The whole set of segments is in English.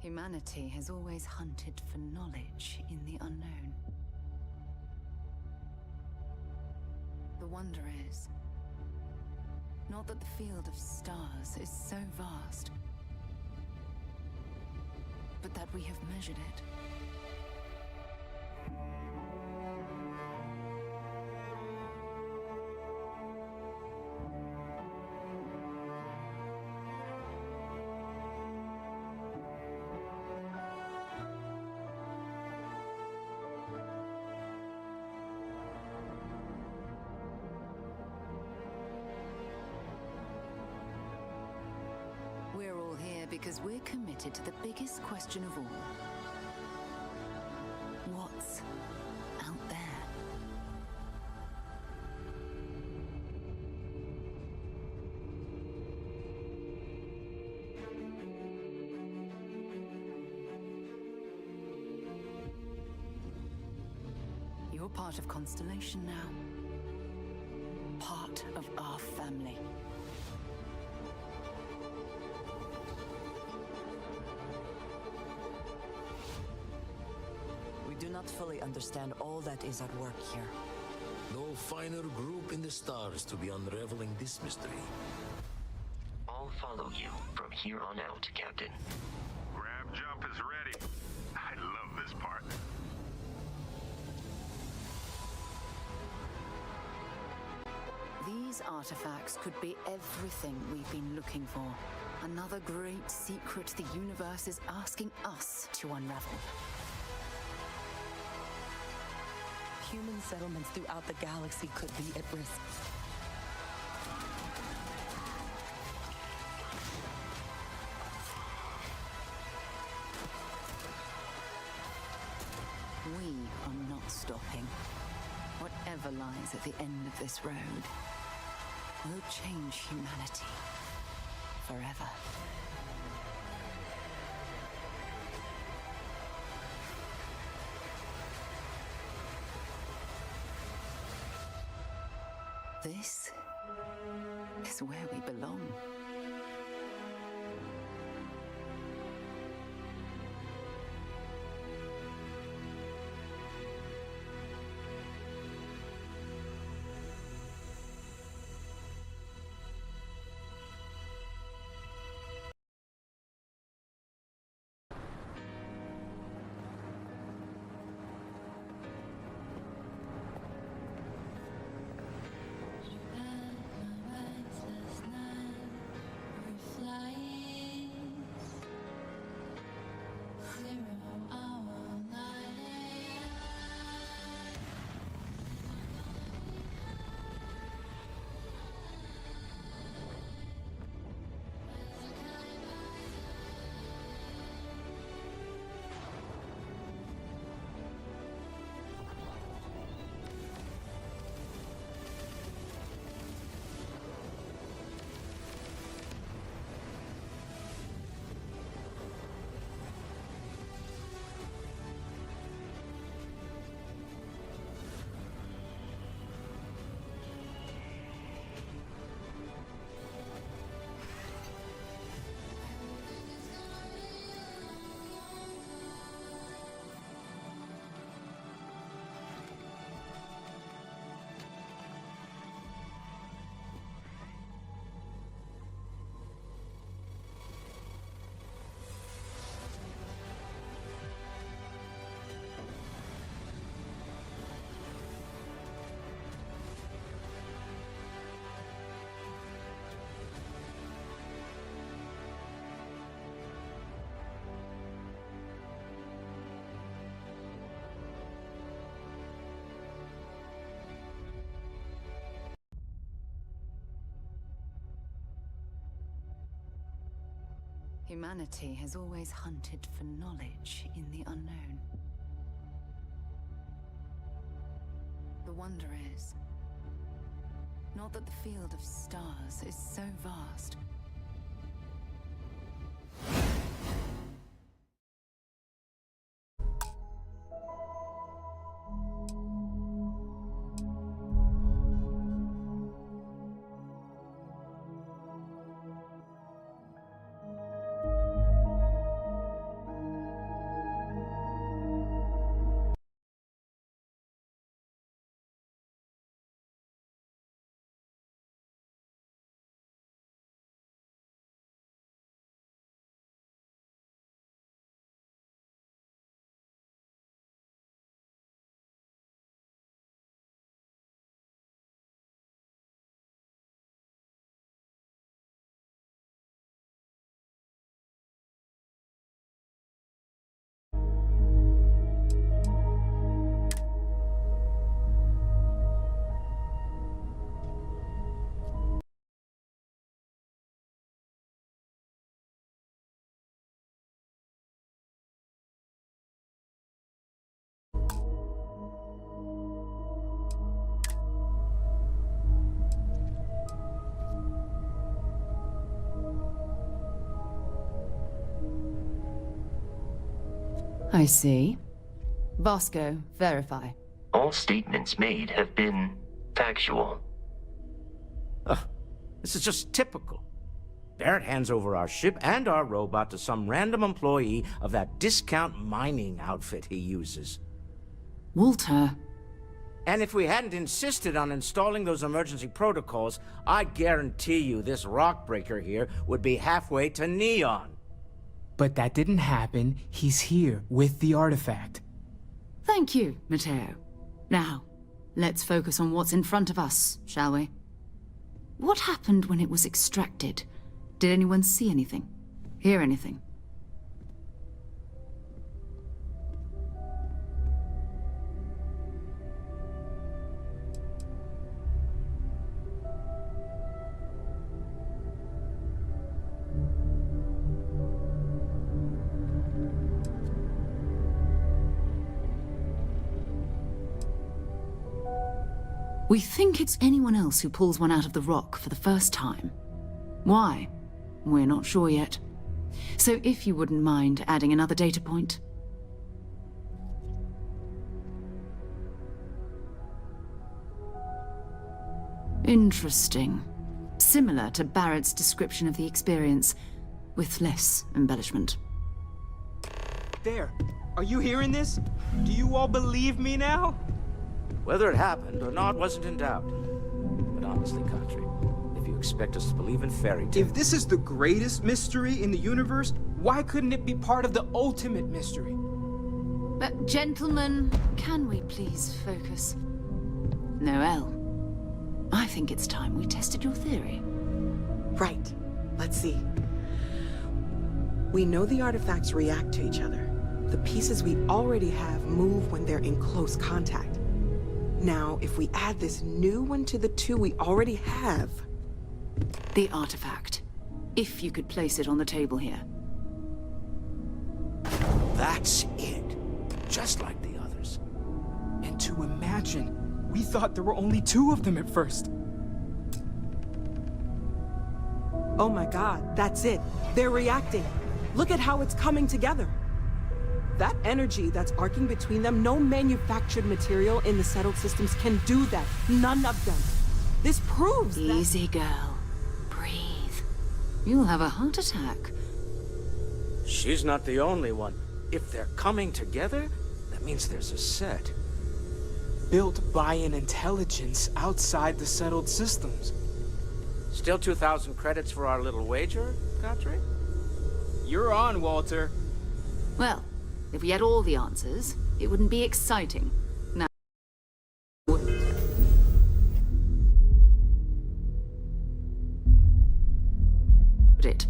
Humanity has always hunted for knowledge in the unknown. The wonder is, not that the field of stars is so vast, but that we have measured it. We're all here because we're committed to the biggest question of all. What's out there? You're part of Constellation now. Part of our family. We do not fully understand all that is at work here. No finer group in the stars to be unraveling this mystery. I'll follow you from here on out, Captain. Grab jump is ready. I love this part. These artifacts could be everything we've been looking for. Another great secret the universe is asking us to unravel. Human settlements throughout the galaxy could be at risk. We are not stopping. Whatever lies at the end of this road will change humanity forever. This is where we belong. Humanity has always hunted for knowledge in the unknown. The wonder is, not that the field of stars is so vast, I see. Bosco, verify. All statements made have been factual. This is just typical. Barrett hands over our ship and our robot to some random employee of that discount mining outfit he uses. Walter. And if we hadn't insisted on installing those emergency protocols, I guarantee you this rock breaker here would be halfway to Neon. But that didn't happen. He's here with the artifact. Thank you, Matteo. Now, let's focus on what's in front of us, shall we? What happened when it was extracted? Did anyone see anything? Hear anything? We think it's anyone else who pulls one out of the rock for the first time. Why? We're not sure yet. So if you wouldn't mind adding another data point. Interesting. Similar to Barrett's description of the experience, with less embellishment. There. Are you hearing this? Do you all believe me now? Whether it happened or not wasn't in doubt. But honestly, Country, if you expect us to believe in fairy tales... If this is the greatest mystery in the universe, why couldn't it be part of the ultimate mystery? But gentlemen, can we please focus? Noelle, I think it's time we tested your theory. Right. Let's see. We know the artifacts react to each other. The pieces we already have move when they're in close contact. Now, if we add this new one to the two we already have... The artifact. If you could place it on the table here. That's it. Just like the others. And to imagine, we thought there were only 2 of them at first. Oh my god, that's it. They're reacting. Look at how it's coming together. That energy that's arcing between them, no manufactured material in the settled systems can do that. None of them. This proves that... Easy, girl. Breathe. You'll have a heart attack. She's not the only one. If they're coming together, that means there's a set. Built by an intelligence outside the settled systems. Still 2,000 credits for our little wager, Country? You're on, Walter. Well, if we had all the answers, it wouldn't be exciting. Now... it.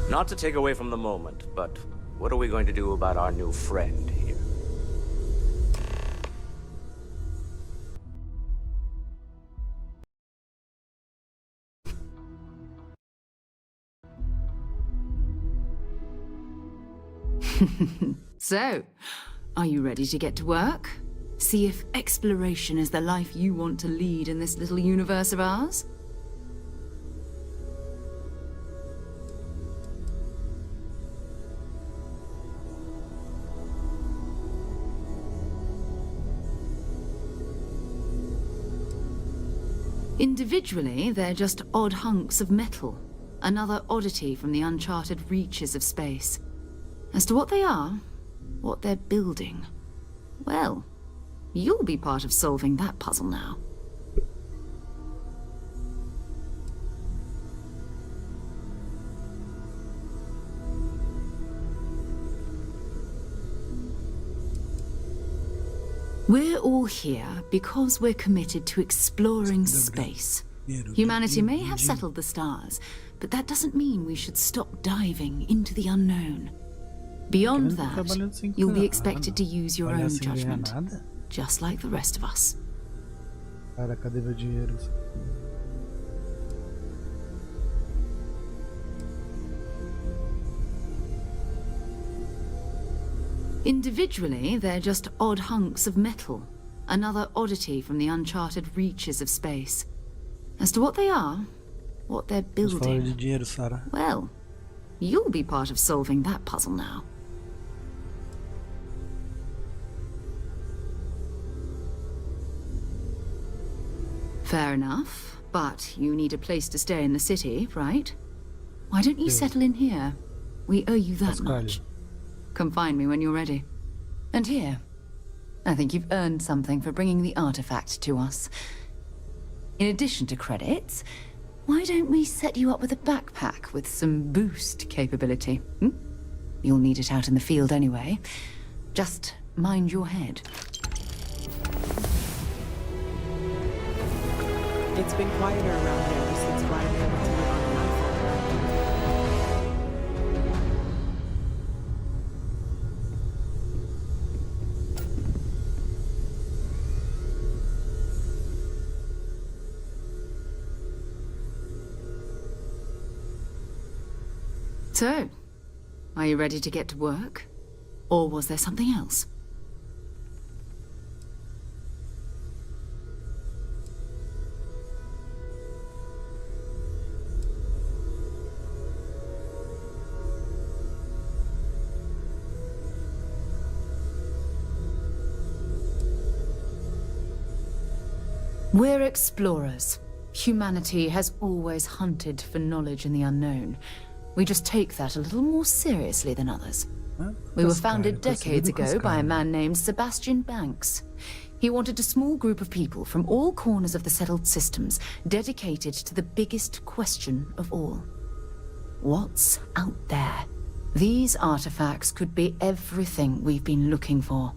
Not to take away from the moment, but what are we going to do about our new friend here? So, are you ready to get to work? See if exploration is the life you want to lead in this little universe of ours? Individually, they're just odd hunks of metal, another oddity from the uncharted reaches of space. As to what they are, what they're building, well, you'll be part of solving that puzzle now. We're all here because we're committed to exploring space. Humanity may have settled the stars, but that doesn't mean we should stop diving into the unknown. Beyond that, you'll be expected to use your own judgment, just like the rest of us. Cara, cadê meu dinheiro? Individually, they're just odd hunks of metal, another oddity from the uncharted reaches of space. As to what they are, what they're Vamos falar de building, dinheiro, Sarah. well, you'll be part of solving that puzzle now. Fair enough, but you need a place to stay in the city, right? Why don't you settle in here? We owe you that much. Come find me when you're ready. And here, I think you've earned something for bringing the artifact to us. In addition to credits, why don't we set you up with a backpack with some boost capability? You'll need it out in the field anyway. Just mind your head. It's been quieter around here since Brian went to live on So, are you ready to get to work? Or was there something else? We're explorers. Humanity has always hunted for knowledge in the unknown. We just take that a little more seriously than others. We were founded decades ago by a man named Sebastian Banks. He wanted a small group of people from all corners of the settled systems dedicated to the biggest question of all. What's out there? These artifacts could be everything we've been looking for.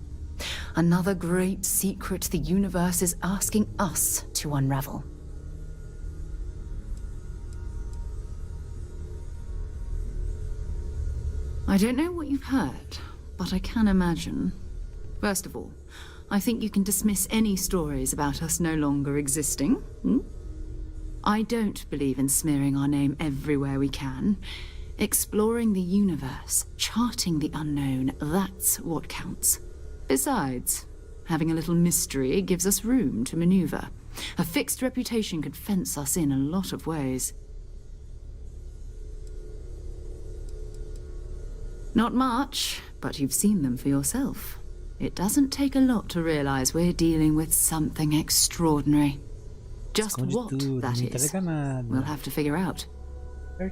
Another great secret the universe is asking us to unravel. I don't know what you've heard, but I can imagine. First of all, I think you can dismiss any stories about us no longer existing. I don't believe in smearing our name everywhere we can. Exploring the universe, charting the unknown, that's what counts. Besides, having a little mystery gives us room to maneuver. A fixed reputation could fence us in a lot of ways. Not much, but you've seen them for yourself. It doesn't take a lot to realize we're dealing with something extraordinary. Just what that is, we'll have to figure out.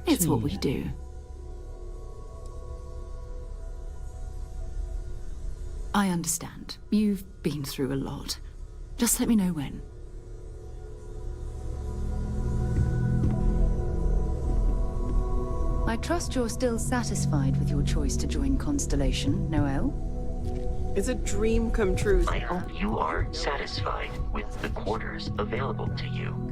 It's what we do. I understand. You've been through a lot. Just let me know when. I trust you're still satisfied with your choice to join Constellation, Noel? It's a dream come true. I hope you are satisfied with the quarters available to you.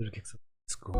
Veja o que você piscou.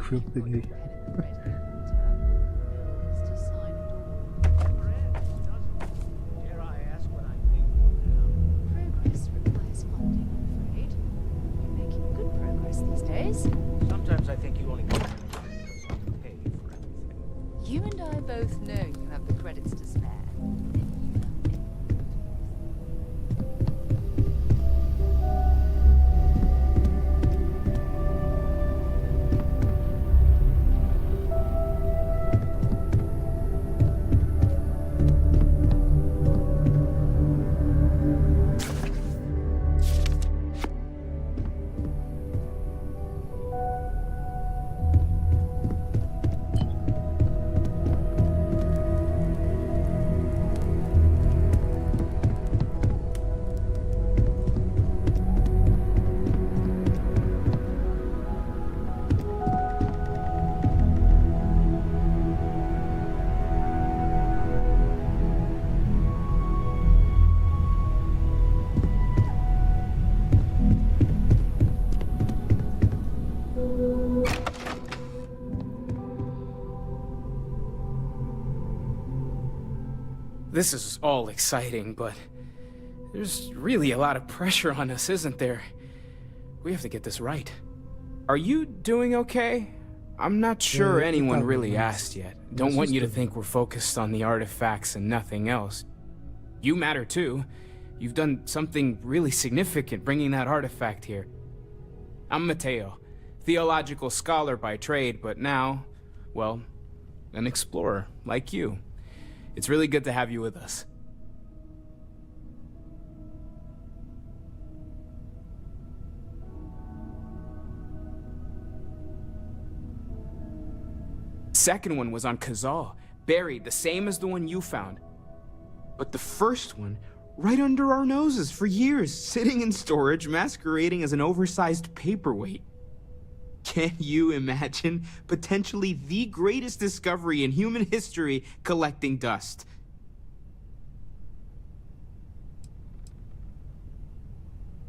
foi eu que peguei. Sometimes I think you only pay for everything. You and I both know you have the credits to spare. This is all exciting, but there's really a lot of pressure on us, isn't there? We have to get this right. Are you doing okay? I'm not sure anyone really asked yet. Don't want you to think we're focused on the artifacts and nothing else. You matter too. You've done something really significant bringing that artifact here. I'm Mateo, theological scholar by trade, but now, well, an explorer like you. It's really good to have you with us. Second one was on Kazal, buried, the same as the one you found. But the first one, right under our noses for years, sitting in storage, masquerading as an oversized paperweight. Can you imagine potentially the greatest discovery in human history collecting dust?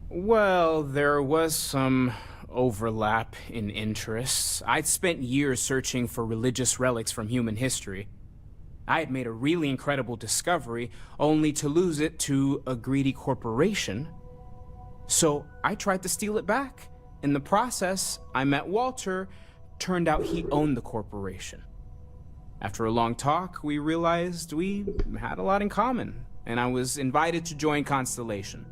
Well, there was some overlap in interests. I'd spent years searching for religious relics from human history. I had made a really incredible discovery, only to lose it to a greedy corporation. So I tried to steal it back. In the process, I met Walter. Turned out he owned the corporation. After a long talk, we realized we had a lot in common, and I was invited to join Constellation.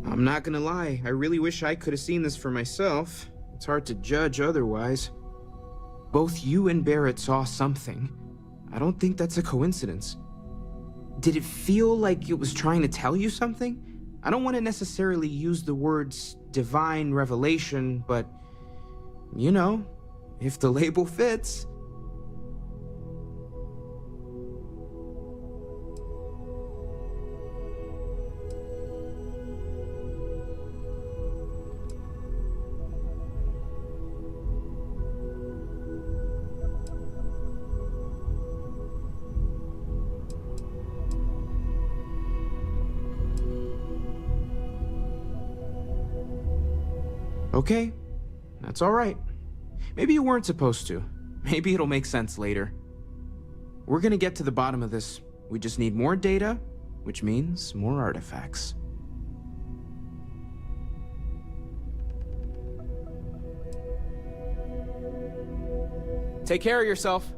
I'm not gonna lie, I really wish I could have seen this for myself. It's hard to judge otherwise. Both you and Barrett saw something. I don't think that's a coincidence. Did it feel like it was trying to tell you something? I don't want to necessarily use the words divine revelation, but, you know, if the label fits. Okay, that's all right. Maybe you weren't supposed to. Maybe it'll make sense later. We're gonna get to the bottom of this. We just need more data, which means more artifacts. Take care of yourself.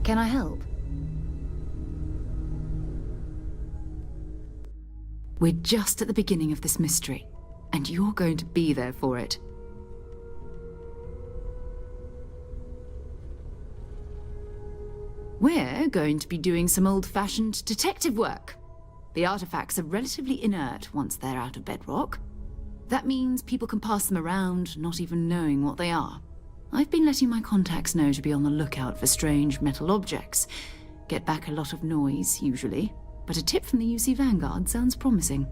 Can I help? We're just at the beginning of this mystery, and you're going to be there for it. We're going to be doing some old-fashioned detective work. The artifacts are relatively inert once they're out of bedrock. That means people can pass them around, not even knowing what they are. I've been letting my contacts know to be on the lookout for strange metal objects. Get back a lot of noise, usually, but a tip from the UC Vanguard sounds promising.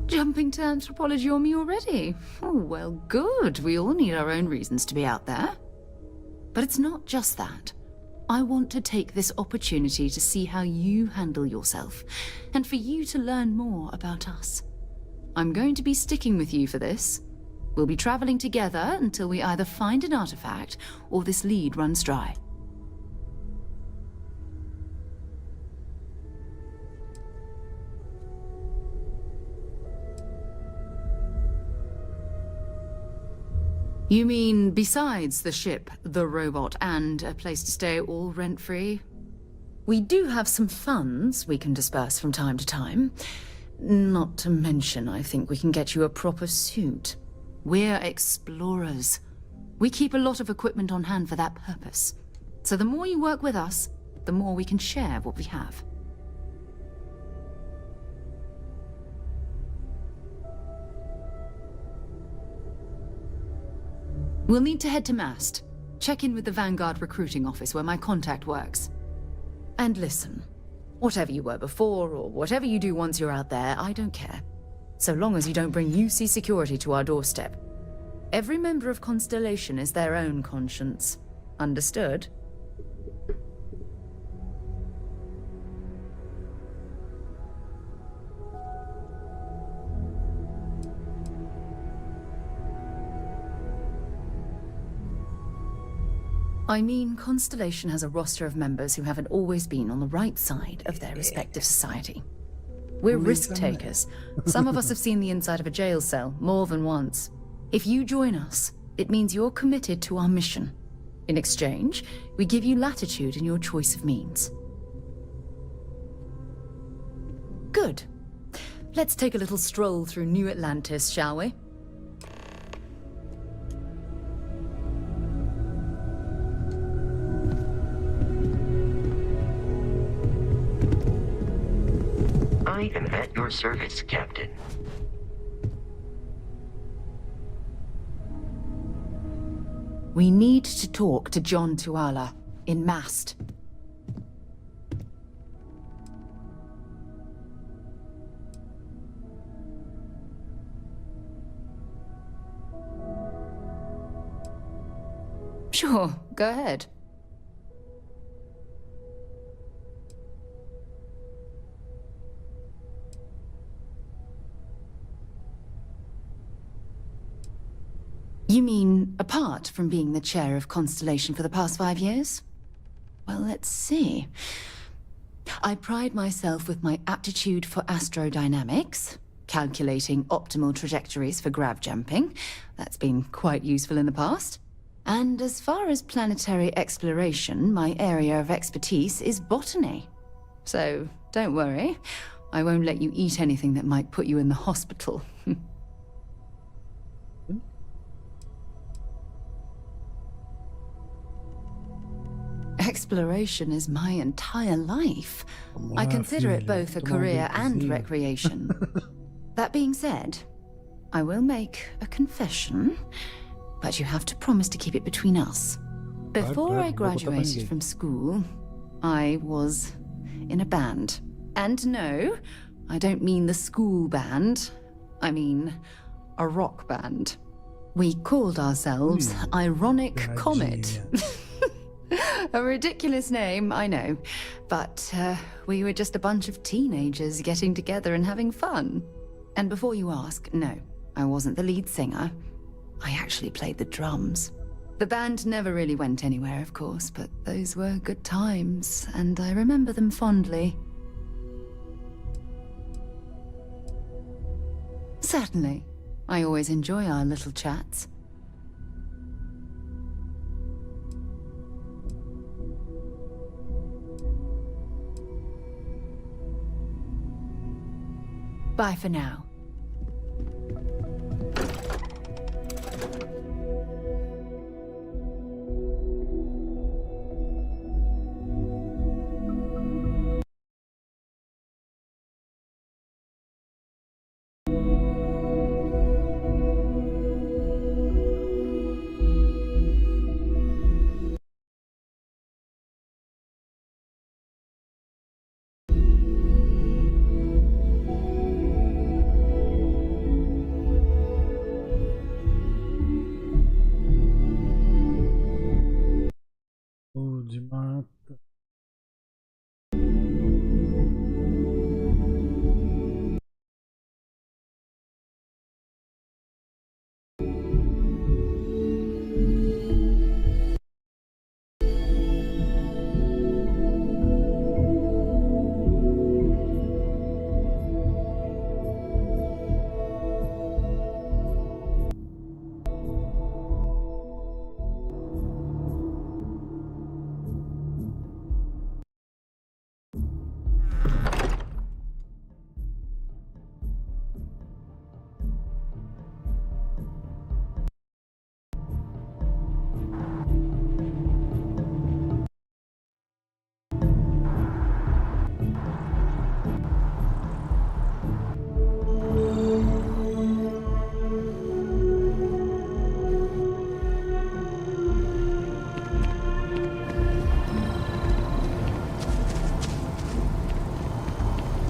Jumping to anthropology on me already? Oh, well, good. We all need our own reasons to be out there. But it's not just that. I want to take this opportunity to see how you handle yourself, and for you to learn more about us. I'm going to be sticking with you for this. We'll be traveling together until we either find an artifact or this lead runs dry. You mean besides the ship, the robot, and a place to stay all rent-free? We do have some funds we can disperse from time to time. Not to mention, I think we can get you a proper suit. We're explorers. We keep a lot of equipment on hand for that purpose. So the more you work with us, the more we can share what we have. We'll need to head to Mast. Check in with the Vanguard recruiting office where my contact works. And listen, whatever you were before or whatever you do once you're out there, I don't care. So long as you don't bring UC security to our doorstep. Every member of Constellation is their own conscience. Understood? I mean, Constellation has a roster of members who haven't always been on the right side of their respective society. We're risk takers. Some of us have seen the inside of a jail cell more than once. If you join us, it means you're committed to our mission. In exchange, we give you latitude in your choice of means. Good. Let's take a little stroll through New Atlantis, shall we? I am at your service, Captain. We need to talk to John Tuala in Mast. Sure, go ahead. You mean, apart from being the chair of Constellation for the past 5 years? Well, let's see. I pride myself with my aptitude for astrodynamics, calculating optimal trajectories for grav jumping. That's been quite useful in the past. And as far as planetary exploration, my area of expertise is botany. So, don't worry. I won't let you eat anything that might put you in the hospital. Exploration is my entire life. I consider it both a career and recreation. That being said, I will make a confession, but you have to promise to keep it between us. Before I graduated from school, I was in a band. And no, I don't mean the school band. I mean a rock band. We called ourselves Ironic Comet. A ridiculous name, I know. But we were just a bunch of teenagers getting together and having fun. And before you ask, no, I wasn't the lead singer. I actually played the drums. The band never really went anywhere, of course, but those were good times, and I remember them fondly. Certainly. I always enjoy our little chats. Bye for now. De mata.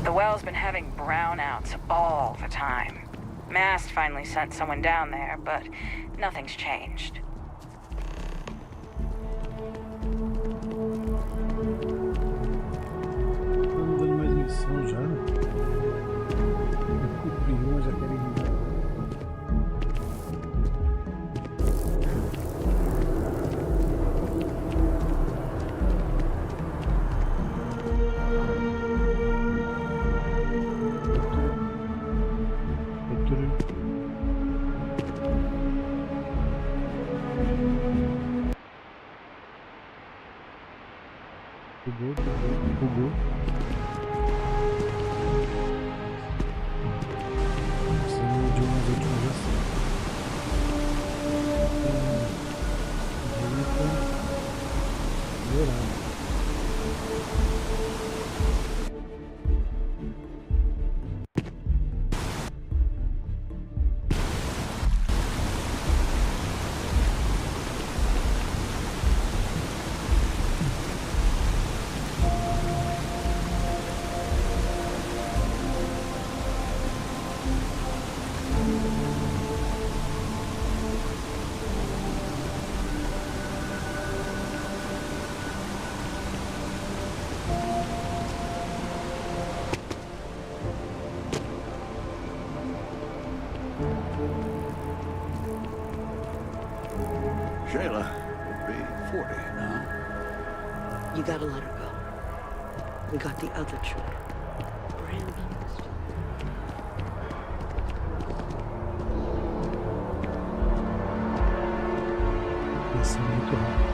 The well's been having brownouts all the time. Mast finally sent someone down there, but nothing's changed. Não dando mais missão já. Eu cumpri uma, já quero ir embora. Bugou. Precisamos de umas últimas ações. Jornada. Shayla would be 40 now. You gotta let her go. We got the other children. Brandon. Isso é muito rápido.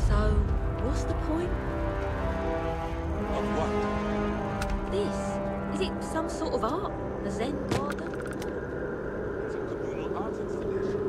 So, what's the point? Of what? This? Is it some sort of art? A Zen garden? It's a communal arts installation.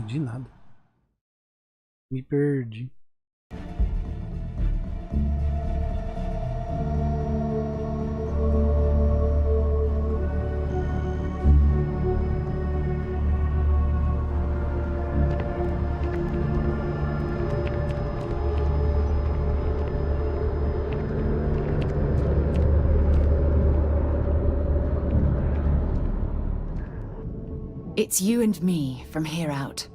Entendi nada. Me perdi. It's you and me from here out.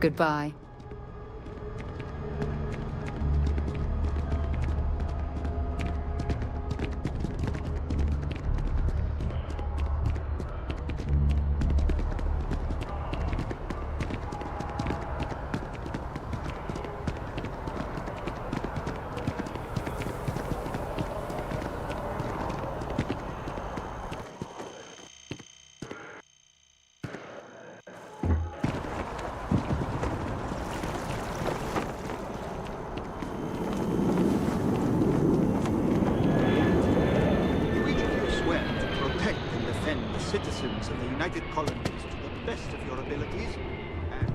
Goodbye. Citizens of the United Colonies to the best of your abilities, and...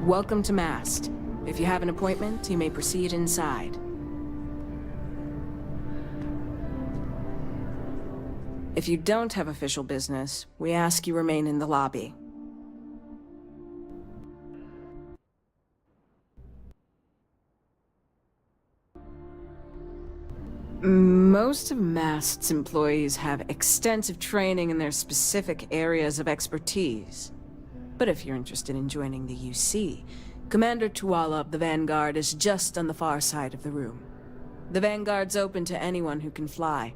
Welcome to Mast. If you have an appointment, you may proceed inside. If you don't have official business, we ask you remain in the lobby. Most of Mast's employees have extensive training in their specific areas of expertise. But if you're interested in joining the UC, Commander Tuala of the Vanguard is just on the far side of the room. The Vanguard's open to anyone who can fly.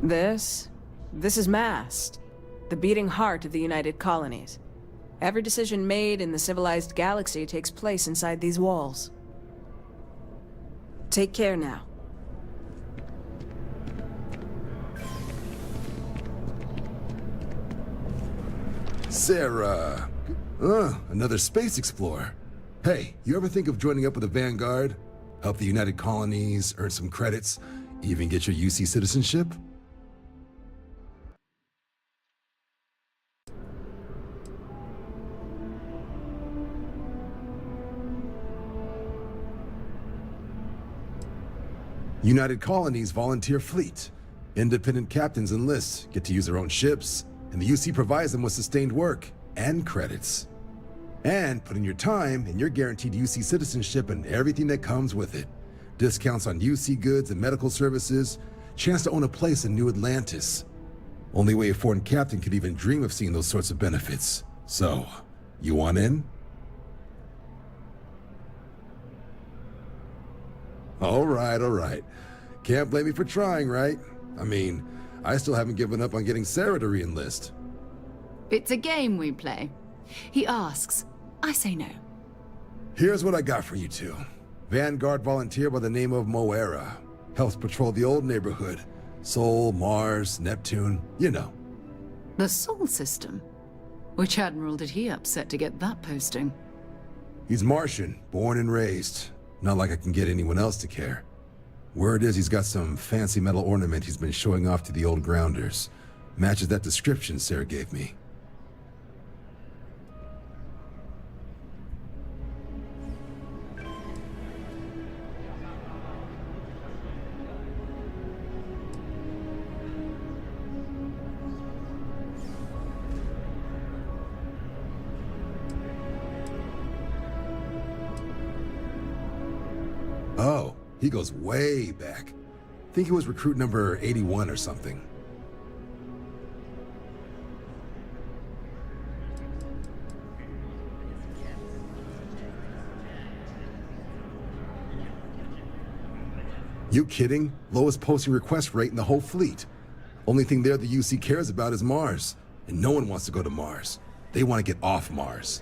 This is Mast, the beating heart of the United Colonies. Every decision made in the civilized galaxy takes place inside these walls. Take care now. Sarah! Another space explorer. Hey, you ever think of joining up with the Vanguard? Help the United Colonies, earn some credits, even get your UC citizenship? United Colonies Volunteer Fleet. Independent captains enlist, get to use their own ships, and the UC provides them with sustained work and credits. And put in your time, and you're guaranteed UC citizenship and everything that comes with it. Discounts on UC goods and medical services, chance to own a place in New Atlantis. Only way a foreign captain could even dream of seeing those sorts of benefits. So, you want in? All right. Can't blame me for trying, right? I mean, I still haven't given up on getting Sarah to re-enlist. It's a game we play. He asks, I say no. Here's what I got for you two. Vanguard volunteer by the name of Moera. Helps patrol the old neighborhood. Sol, Mars, Neptune, you know. The Sol system? Which admiral did he upset to get that posting? He's Martian, born and raised. Not like I can get anyone else to care. Word is he's got some fancy metal ornament he's been showing off to the old grounders. Matches that description Sarah gave me. Oh, he goes way back. Think he was recruit number 81 or something. You kidding? Lowest posting request rate in the whole fleet. Only thing there the UC cares about is Mars, and no one wants to go to Mars. They want to get off Mars.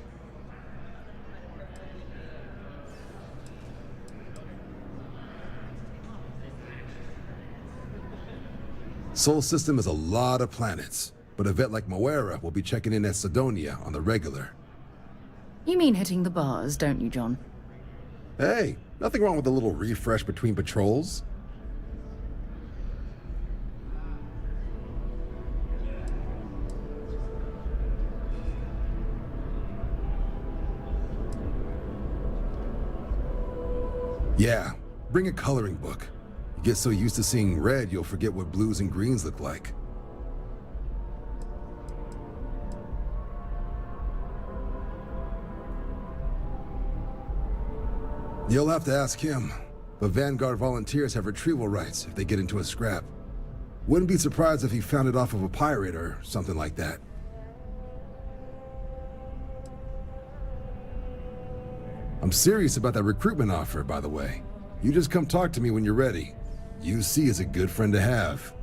Sol system has a lot of planets, but a vet like Moera will be checking in at Sidonia on the regular. You mean hitting the bars, don't you, John? Hey, nothing wrong with a little refresh between patrols. Yeah, bring a coloring book. You get so used to seeing red, you'll forget what blues and greens look like. You'll have to ask him, but Vanguard volunteers have retrieval rights if they get into a scrap. Wouldn't be surprised if he found it off of a pirate or something like that. I'm serious about that recruitment offer, by the way. You just come talk to me when you're ready. UC is a good friend to have.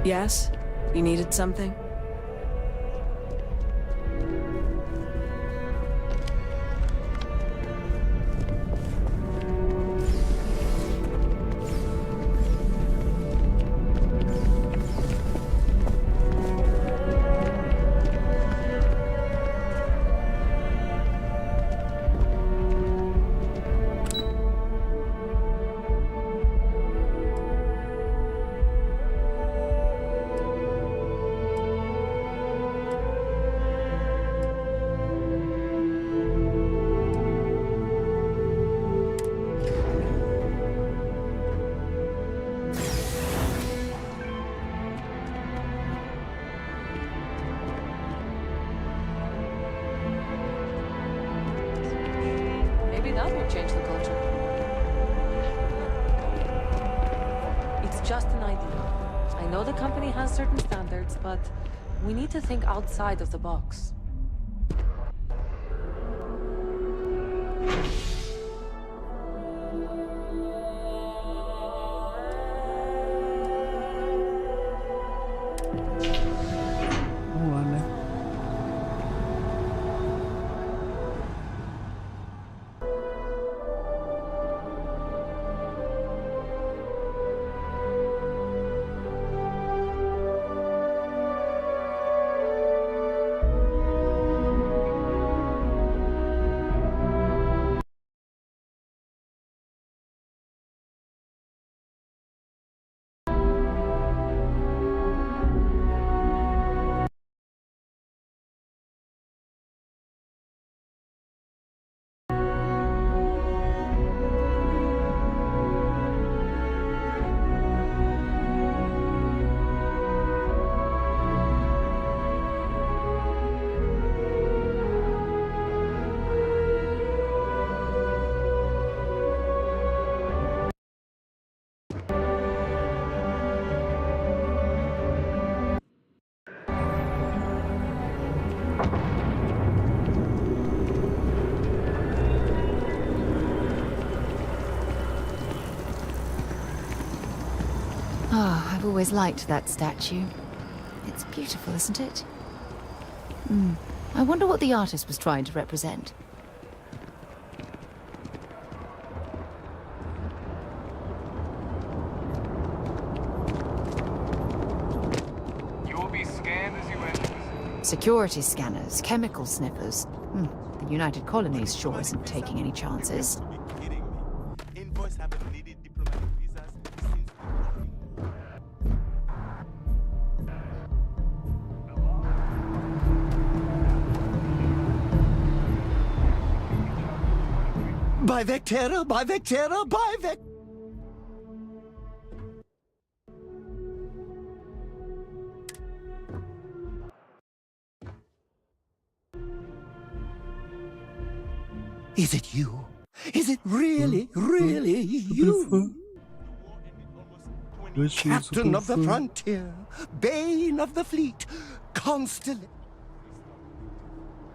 Yes? You needed something? That will change the culture. It's just an idea. I know the company has certain standards, but we need to think outside of the box. Vamos lá, né? Oh, I've always liked that statue. It's beautiful, isn't it? I wonder what the artist was trying to represent. You will be scanned as you enter. Security scanners, chemical sniffers. The United Colonies sure isn't taking any chances. By Vectera, by Vectera, by Vec... Is it you? Is it really, really you? Captain of the frontier, bane of the fleet, constellation.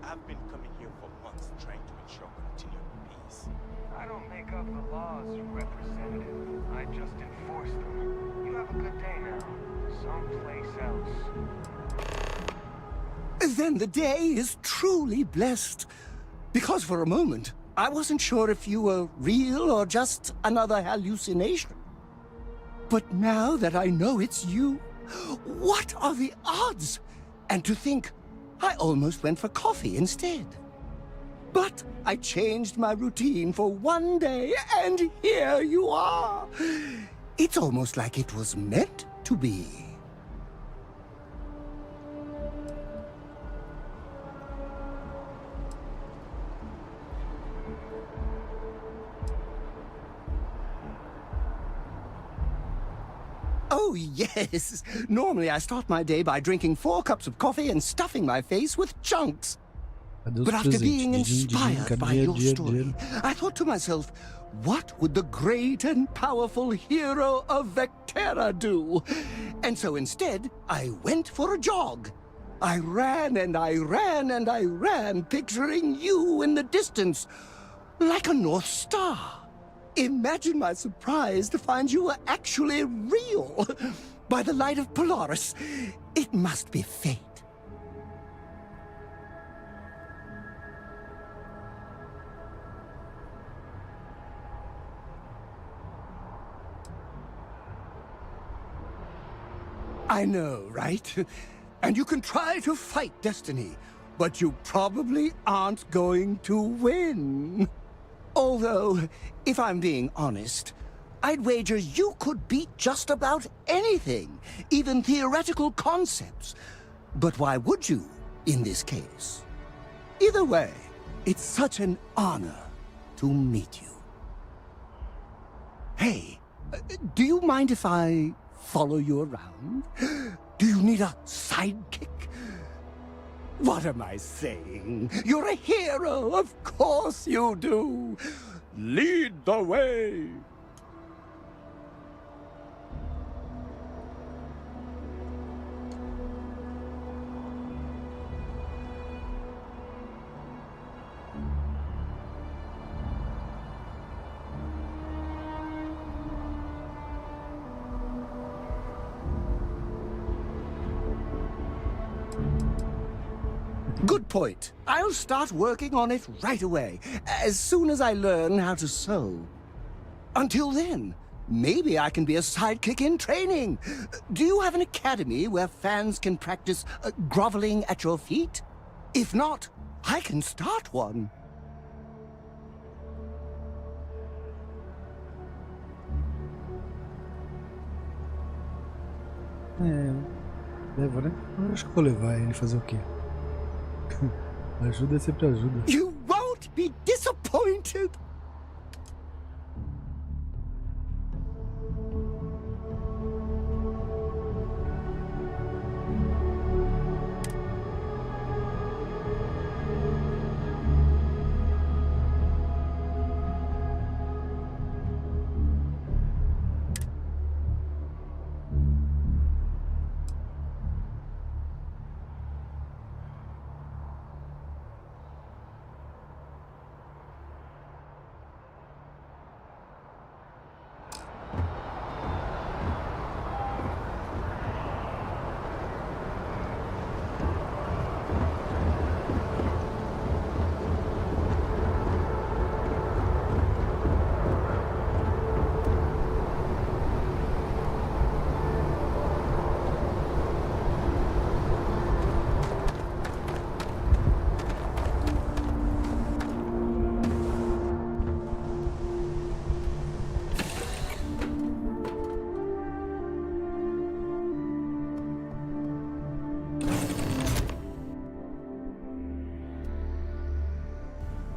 I've been coming here for months trying to ensure continued peace. I don't make up the laws, Representative. I just enforce them. You have a good day now. Someplace else. Then the day is truly blessed. Because for a moment, I wasn't sure if you were real or just another hallucination. But now that I know it's you, what are the odds? And to think, I almost went for coffee instead. But I changed my routine for one day, and here you are. It's almost like it was meant to be. Oh, yes. Normally I start my day by drinking 4 cups of coffee and stuffing my face with chunks. But after being inspired by your story, I thought to myself, what would the great and powerful hero of Vectera do? And so instead, I went for a jog. I ran and I ran and I ran, picturing you in the distance, like a North Star. Imagine my surprise to find you were actually real. By the light of Polaris, it must be fate. I know, right? And you can try to fight destiny, but you probably aren't going to win. Although, if I'm being honest, I'd wager you could beat just about anything, even theoretical concepts. But why would you, in this case? Either way, it's such an honor to meet you. Hey, do you mind if I follow you around? Do you need a sidekick? What am I saying? You're a hero, of course you do. Lead the way. Good point. I'll start working on it right away, as soon as I learn how to sew. Until then, maybe I can be a sidekick in training. Do you have an academy where fans can practice groveling at your feet? If not, I can start one. Leva, né? Eu acho que vou levar ele fazer o quê? Ajuda sempre ajuda. You won't be disappointed.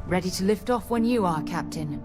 Ready to lift off when you are, Captain.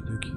daqui.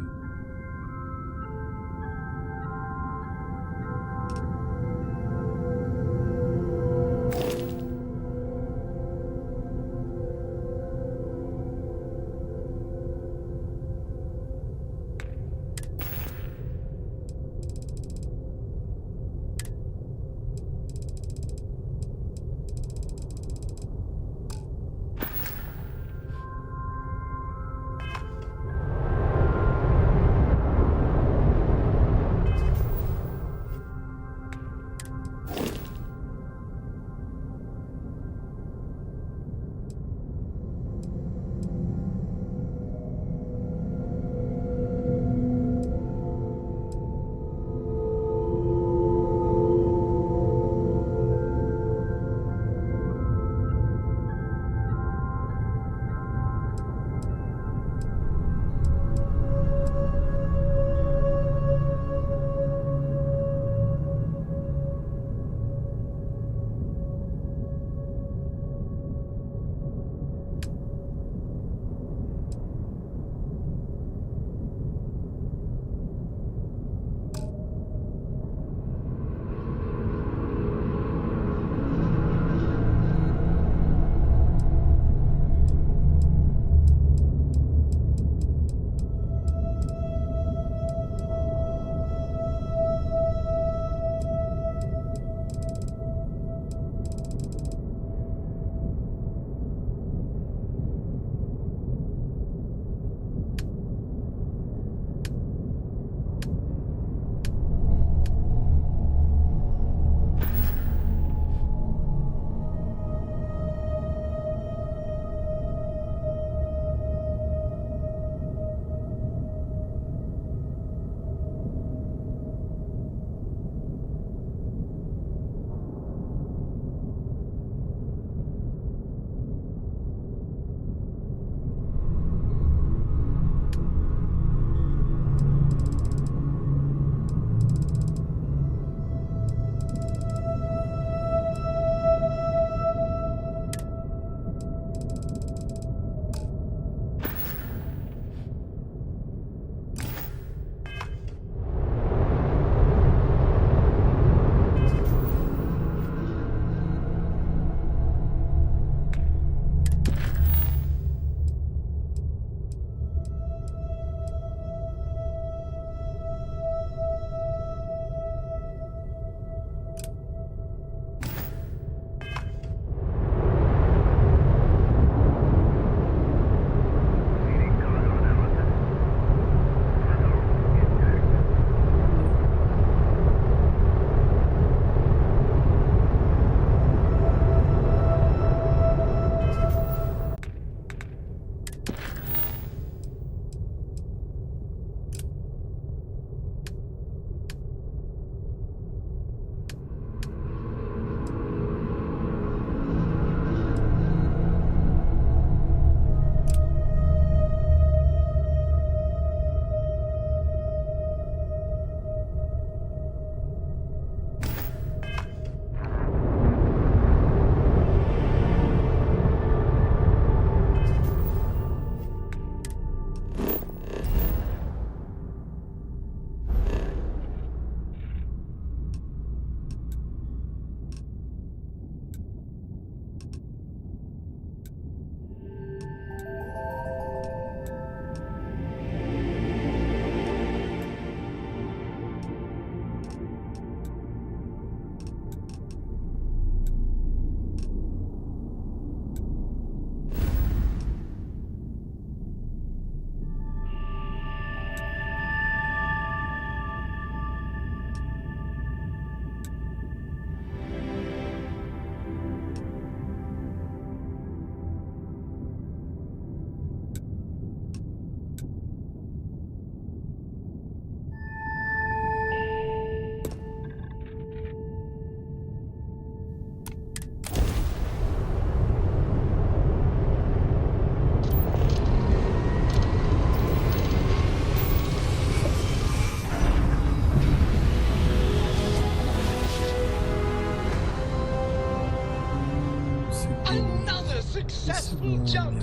successful jump.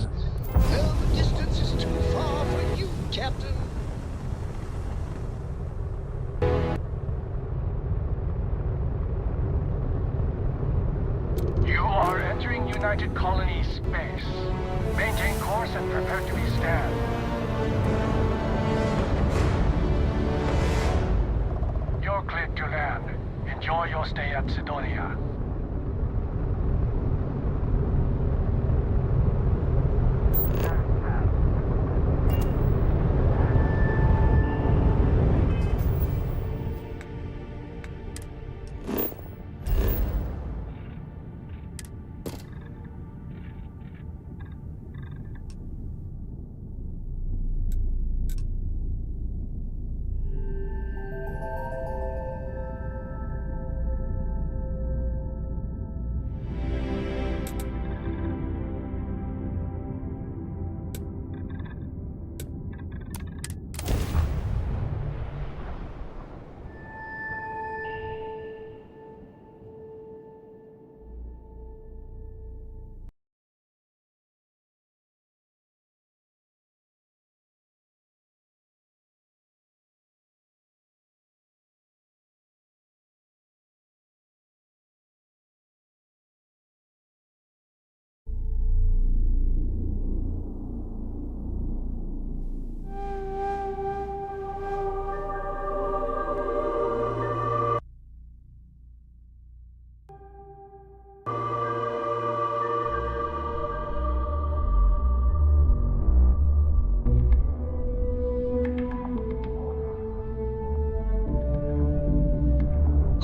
Well, the distance is too far for you, Captain. You are entering United Colonies space. Maintain course and prepare to be scanned. You're cleared to land. Enjoy your stay at Sidonia.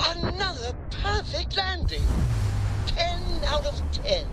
Another perfect landing. 10 out of 10.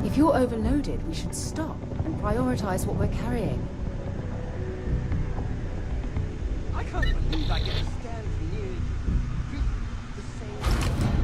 If you're overloaded, we should stop and prioritize what we're carrying. I can't believe I get to stand near you. Breathe the same.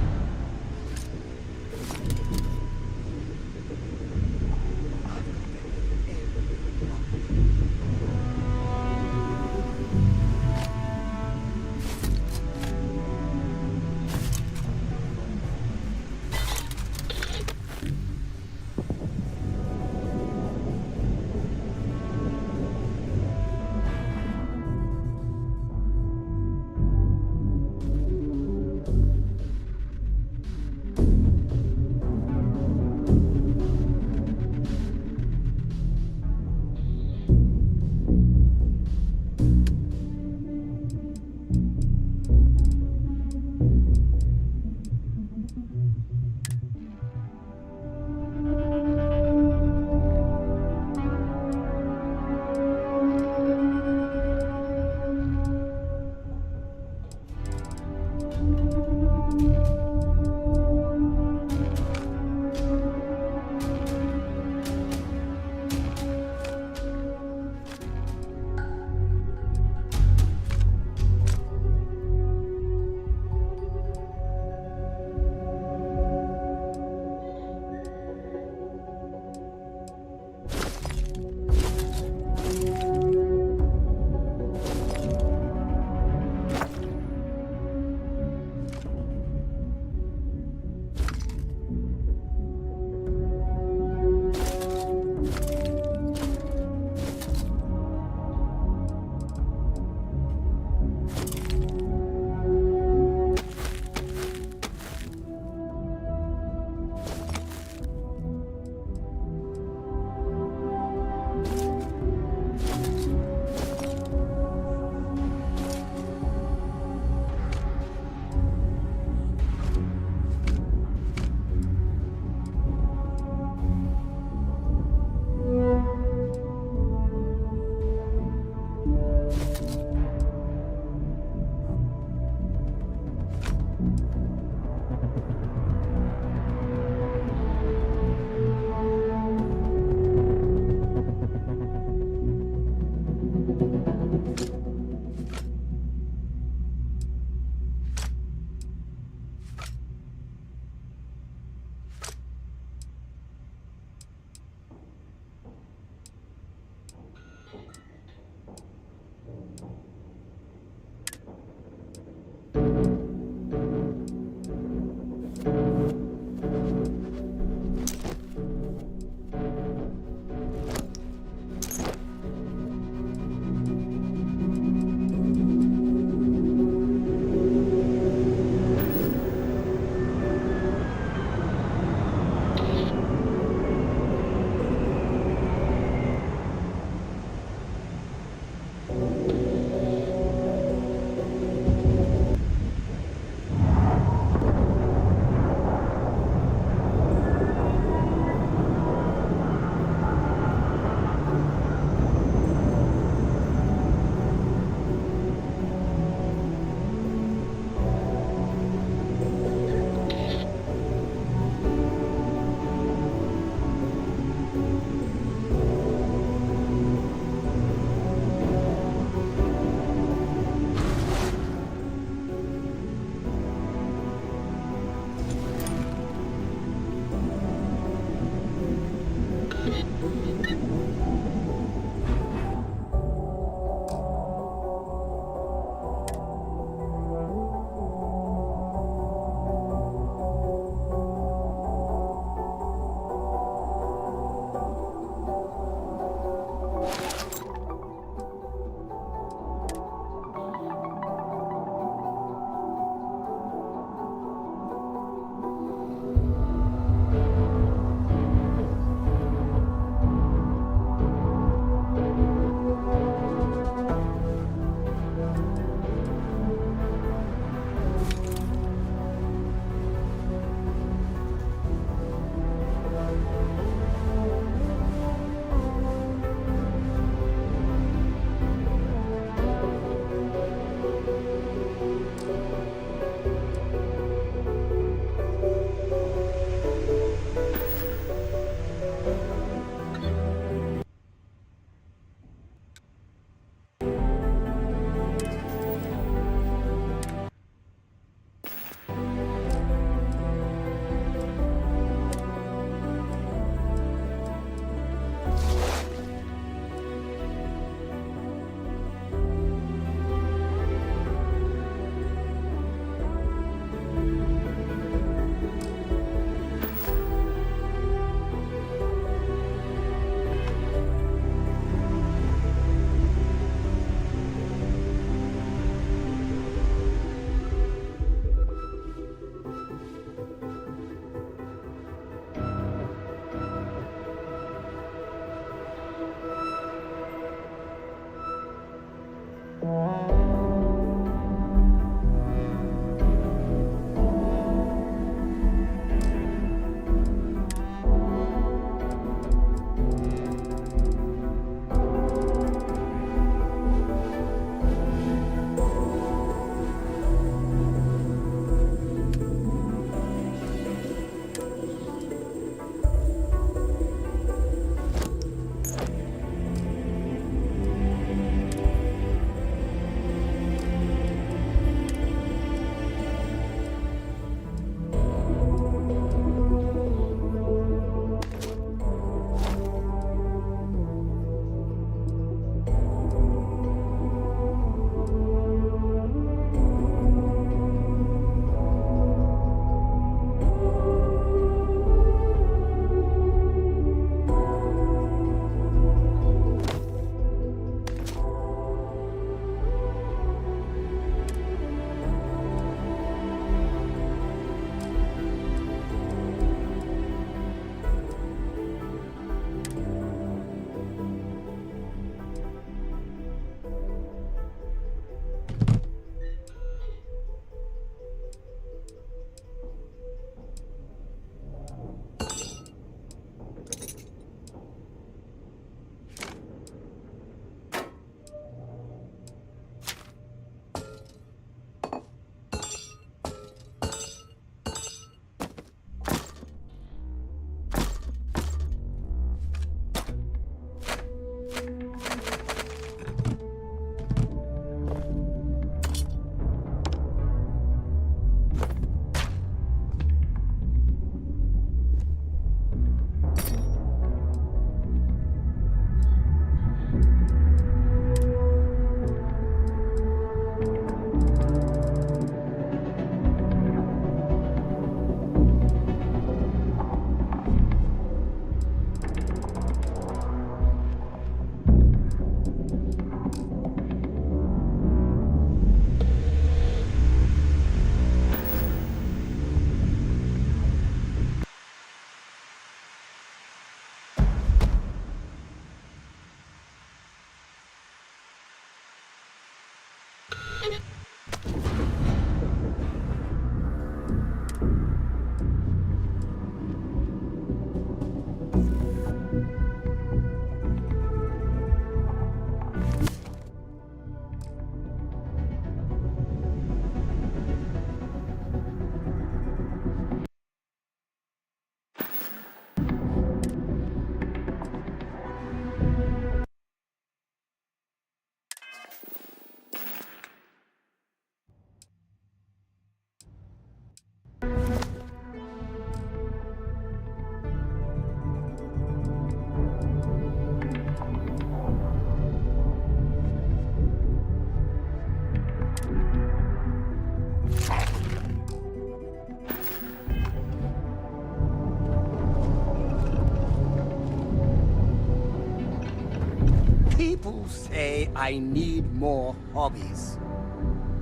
People say I need more hobbies.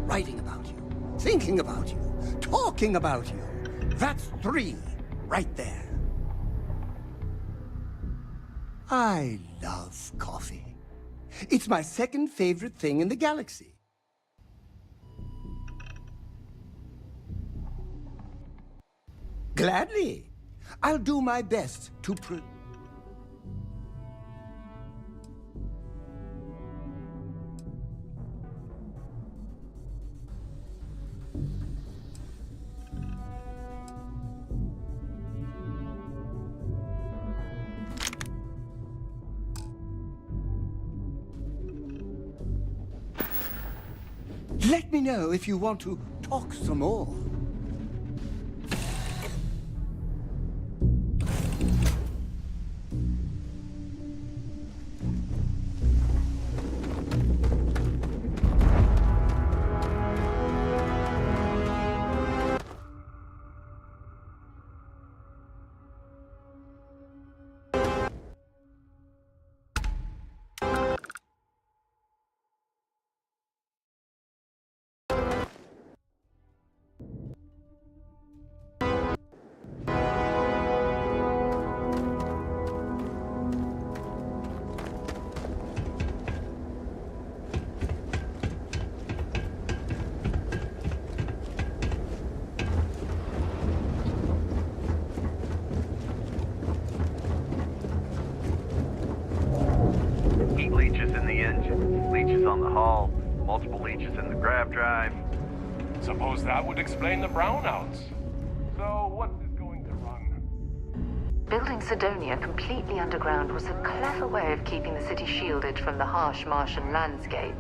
Writing about you, thinking about you, talking about you. That's 3 right there. I love coffee. It's my 2nd favorite thing in the galaxy. Gladly. I'll do my best to Let me know if you want to talk some more. Leeches in the engine, leeches on the hull, multiple leeches in the grav drive. Suppose that would explain the brownouts. So what's this going to run? Building Sidonia completely underground was a clever way of keeping the city shielded from the harsh Martian landscape.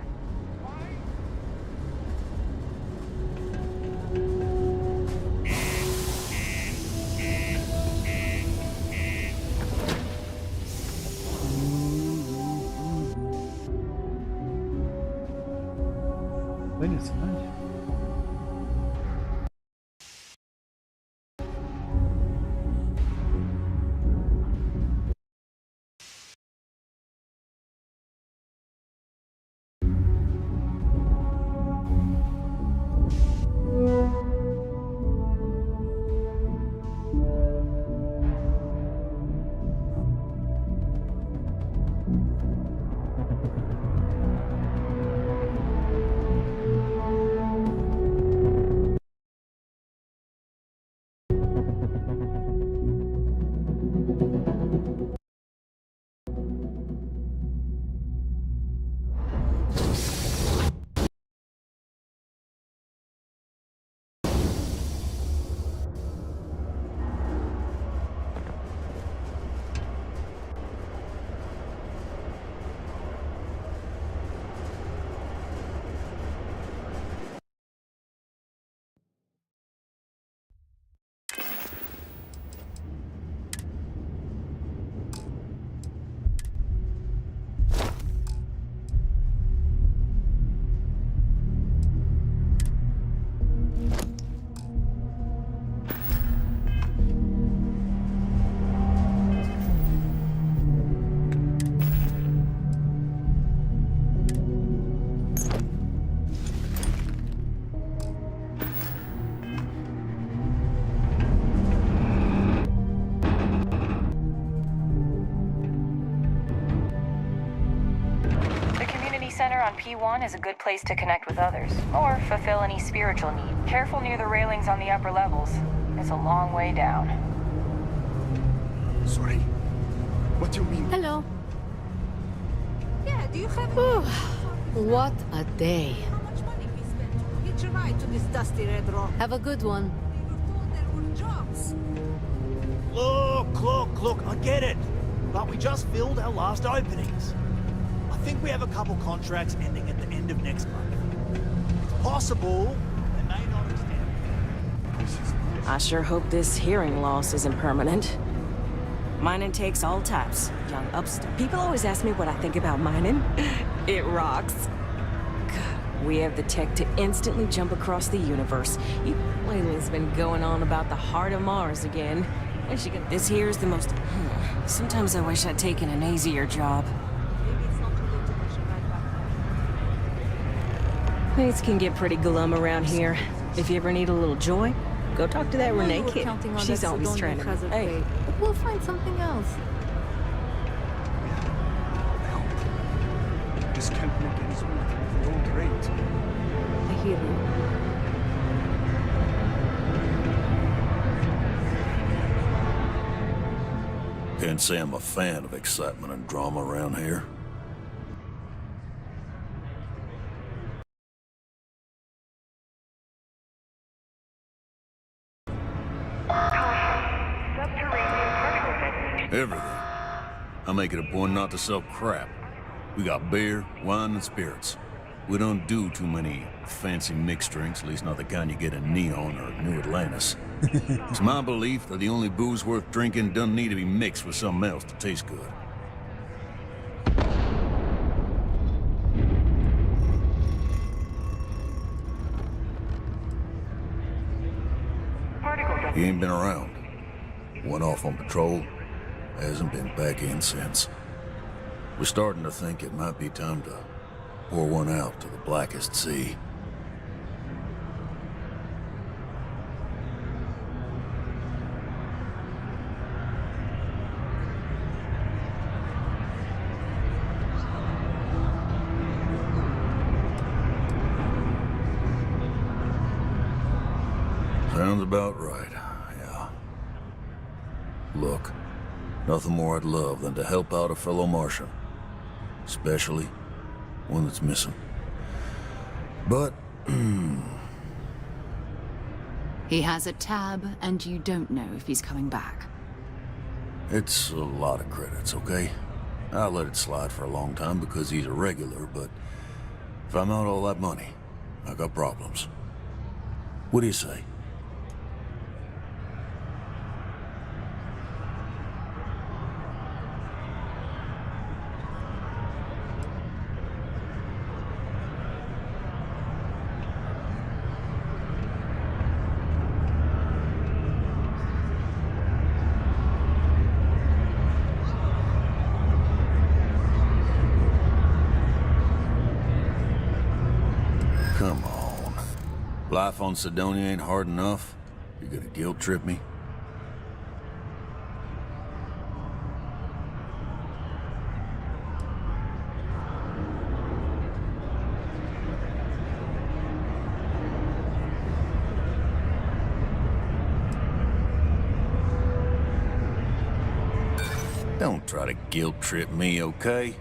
On P1 is a good place to connect with others, or fulfill any spiritual need. Careful near the railings on the upper levels. It's a long way down. Sorry. What do you mean? Hello. Yeah, do you have What a day. How much money we spent to hitch a ride to this dusty red rock? Have a good one. There were jobs. Look, I get it. But we just filled our last openings. I think we have a couple contracts ending at the end of next month. It's possible they may not extend. I sure hope this hearing loss isn't permanent. Mining takes all types. Young upstart. People always ask me what I think about mining. It rocks. God, we have the tech to instantly jump across the universe. You lately's been going on about the heart of Mars again. This here's the most... Sometimes I wish I'd taken an easier job. Maybe it's not too late to Things can get pretty glum around here. If you ever need a little joy, go talk to that Renee kid. She's always trying to... Hey. We'll find something else. This can't make any sense. The old rate. I hear you. Can't say I'm a fan of excitement and drama around here. Everything. I make it a point not to sell crap. We got beer, wine, and spirits. We don't do too many fancy mixed drinks, at least not the kind you get in Neon or New Atlantis. It's my belief that the only booze worth drinking doesn't need to be mixed with something else to taste good. He ain't been around. Went off on patrol. Hasn't been back in since. We're starting to think it might be time to pour one out to the blackest sea. Sounds about right, yeah. Look. Nothing more I'd love than to help out a fellow Martian. Especially one that's missing. But... He has a tab, and you don't know if he's coming back. it's a lot of credits, okay? I'll let it slide for a long time because he's a regular, but if I'm out all that money, I got problems. What do you say? Come on. Life on Cydonia ain't hard enough. You're gonna guilt trip me? Don't try to guilt trip me, okay?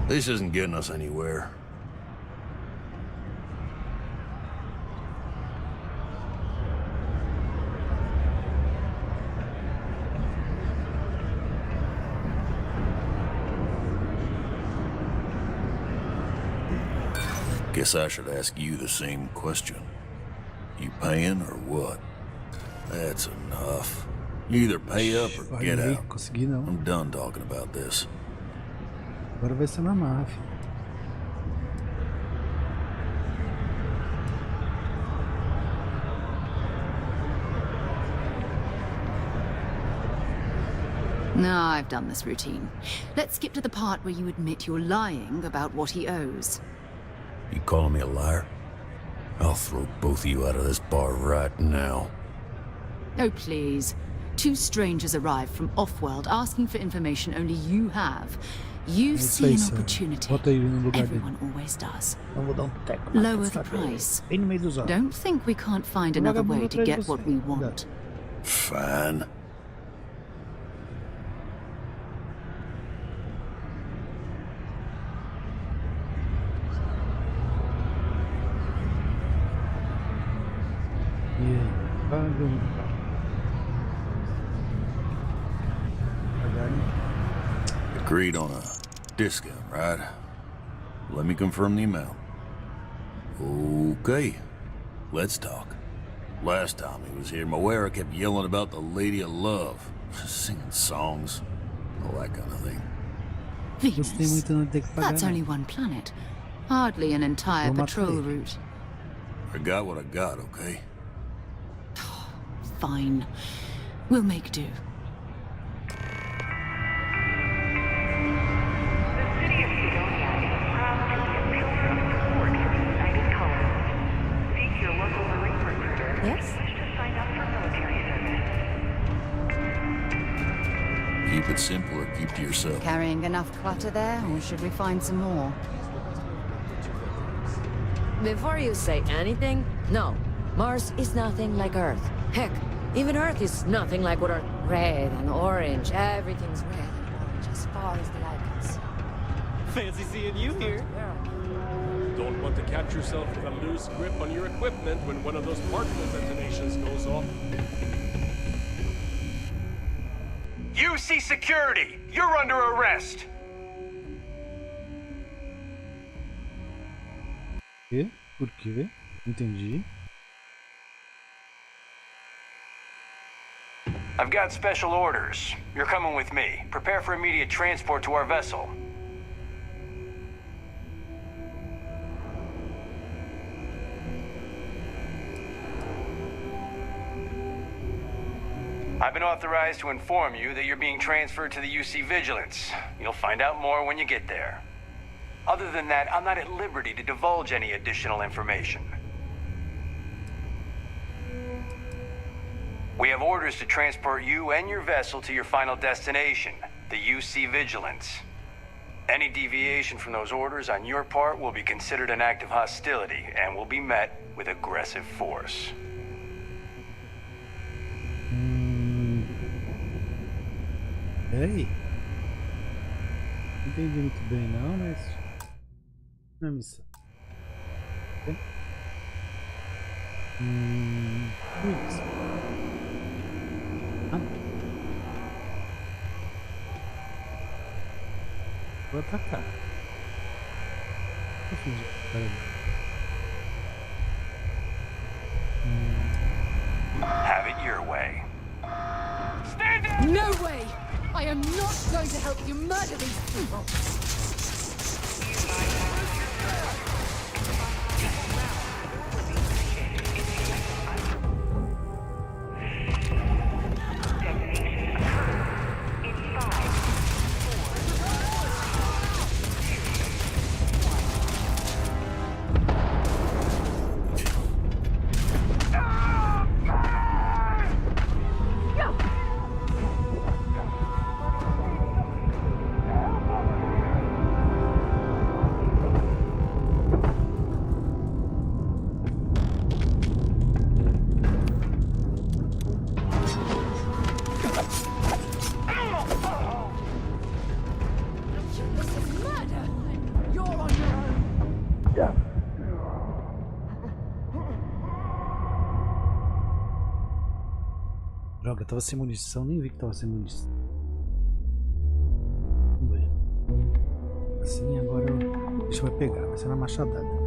This isn't getting us anywhere. Guess I should ask you the same question. You paying or what? That's enough. You either pay up or get out. I'm done talking about this. Agora vai ser na nave. Now I've done this routine. Let's skip to the part where you admit you're lying about what he owes. You calling me a liar? I'll throw both of you out of this bar right now. Oh, please. Two strangers arrived from off-world asking for information only you have. You see an opportunity. Everyone always does. Lower the price. Don't think we can't find another way to get what we want. Fine. Agreed on a discount, right? Let me confirm the amount. Okay, let's talk. Last time he was here, Moira kept yelling about the Lady of Love, singing songs, all that kind of thing. Venus? That's only one planet. Hardly an entire patrol route. I got what I got, okay? Fine. We'll make do. Keep it simple or keep to yourself. Carrying enough clutter there, or should we find some more? Before you say anything, no. Mars is nothing like Earth. Heck, even Earth is nothing like what Earth... Red and orange, everything's red and orange as far as the eye can see. Fancy seeing you here. Don't want to catch yourself with a loose grip on your equipment when one of those particle detonations goes off. UC security! You're under arrest! Quê? Por quê? Entendi. I've got special orders. You're coming with me. Prepare for immediate transport to our vessel. I've been authorized to inform you that you're being transferred to the UC Vigilance. You'll find out more when you get there. Other than that, I'm not at liberty to divulge any additional information. We have orders to transport you and your vessel to your final destination, the UC Vigilance. Any deviation from those orders on your part will be considered an act of hostility and will be met with aggressive force. Peraí. Não entendi muito bem não, mas... Na missão. Isso. Vou atacar. Vou fingir. Peraí. Have it your way. Stand down! No way! I am not going to help you murder these people! Droga, tava sem munição, nem vi que tava sem munição. Vamos ver. Assim agora o bicho vai pegar, vai ser na machadada.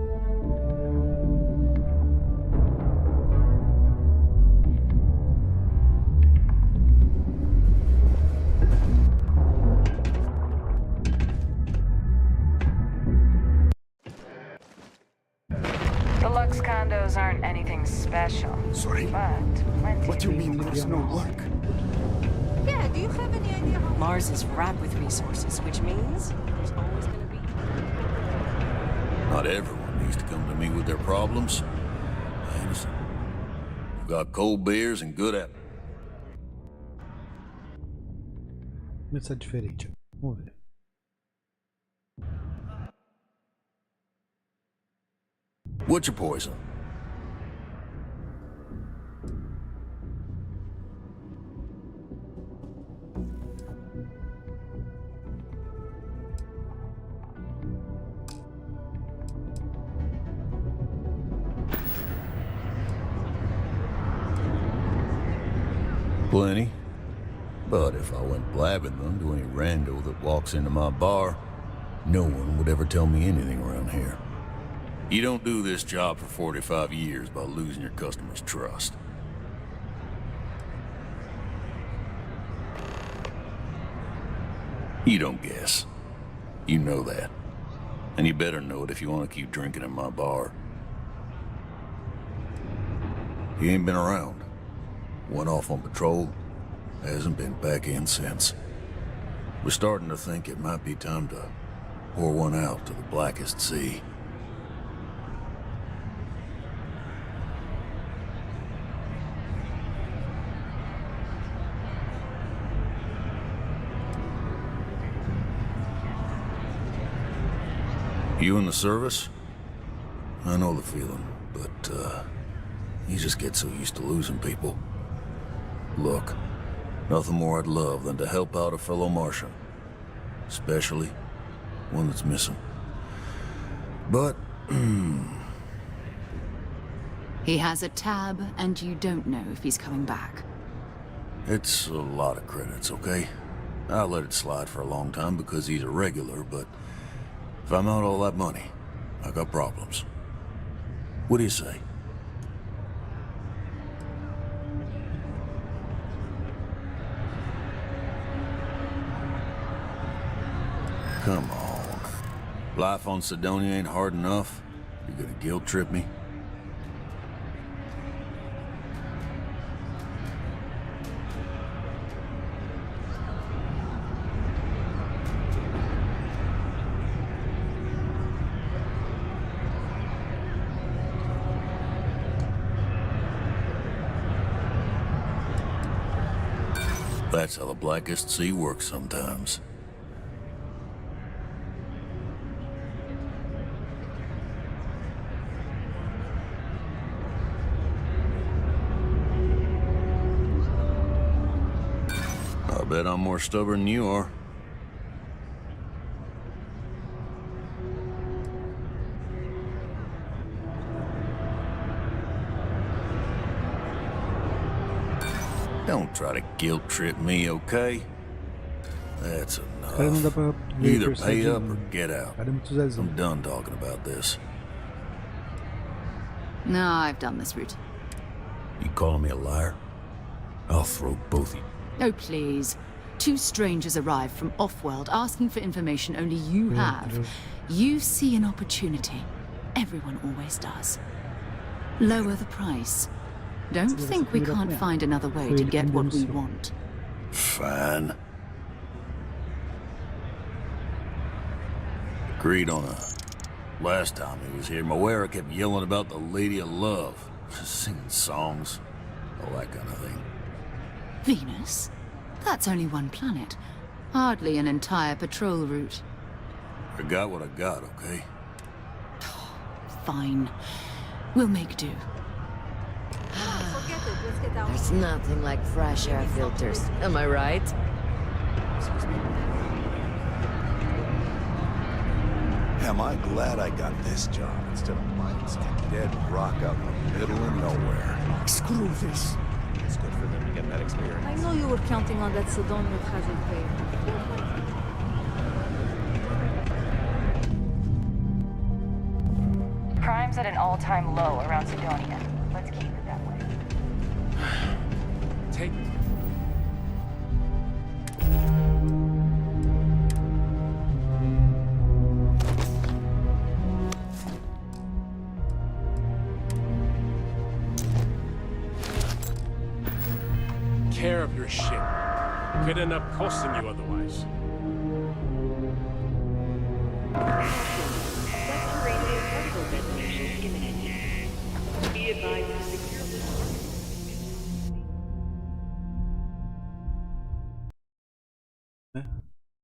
Condos aren't anything special. Sorry? But plenty. What do you mean there's no work? Yeah, do you have any idea how... Mars is wrapped with resources, which means there's always gonna be... Not everyone needs to come to me with their problems. I understand. We've got cold beers and good appetite. Começar diferente. Vamos ver. What's your poison? Plenty. But if I went blabbing them to any rando that walks into my bar, no one would ever tell me anything around here. You don't do this job for 45 years by losing your customers' trust. You don't guess. You know that. And you better know it if you want to keep drinking in my bar. He ain't been around. Went off on patrol. Hasn't been back in since. We're starting to think it might be time to pour one out to the blackest sea. You in the service? I know the feeling, but, you just get so used to losing people. Look, nothing more I'd love than to help out a fellow Martian. Especially one that's missing. But, He has a tab, and you don't know if he's coming back. it's a lot of credits, okay? I let it slide for a long time because he's a regular, but if I'm out all that money, I got problems. What do you say? Come on. Life on Cydonia ain't hard enough. You gonna guilt trip me? That's how the Blackest Sea works sometimes. I bet I'm more stubborn than you are. Don't try to guilt trip me, okay? That's enough. Either pay up or get out. I'm done talking about this. No, I've done this route. You calling me a liar? I'll throw both of you. Oh, please. Two strangers arrive from off-world asking for information only you have. You see an opportunity. Everyone always does. Lower the price. Don't think we can't find another way to get what we want. Fine. Agreed on a... Last time he was here, Moera kept yelling about the Lady of Love. Just singing songs. All that kind of thing. Venus? That's only one planet. Hardly an entire patrol route. I got what I got, okay? Fine. We'll make do. There's nothing like fresh air filters. Am I right? Am I glad I got this job instead of mining some dead rock out in the middle of nowhere. Screw this. It's good for them to get that experience. I know you were counting on that Cydonia hazard pay. Crime's at an all-time low around Cydonia. Let's keep it that way. Take... Care of your shit. Could end up costing you otherwise.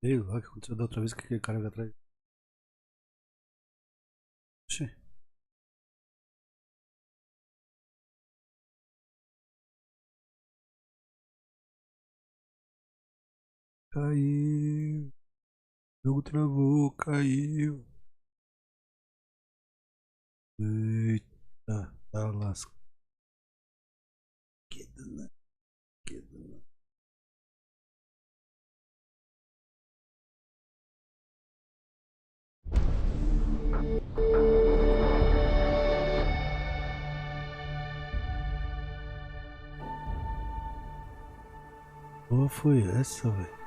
Ei lá, o que aconteceu da outra vez que aquele cara veio atrás? Oxi. Caiu. O jogo travou, caiu. Eita, tá lasca. Que dano. Que dano. Qual foi essa, velho?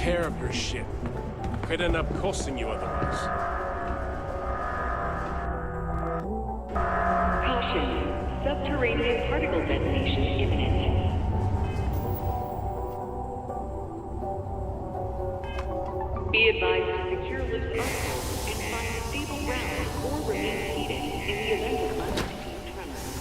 care of your ship. Could end up costing you otherwise. Caution. Subterranean particle detonation imminent. Be advised to secure loose articles and find stable ground or remain seated in the event of unforeseen tremors.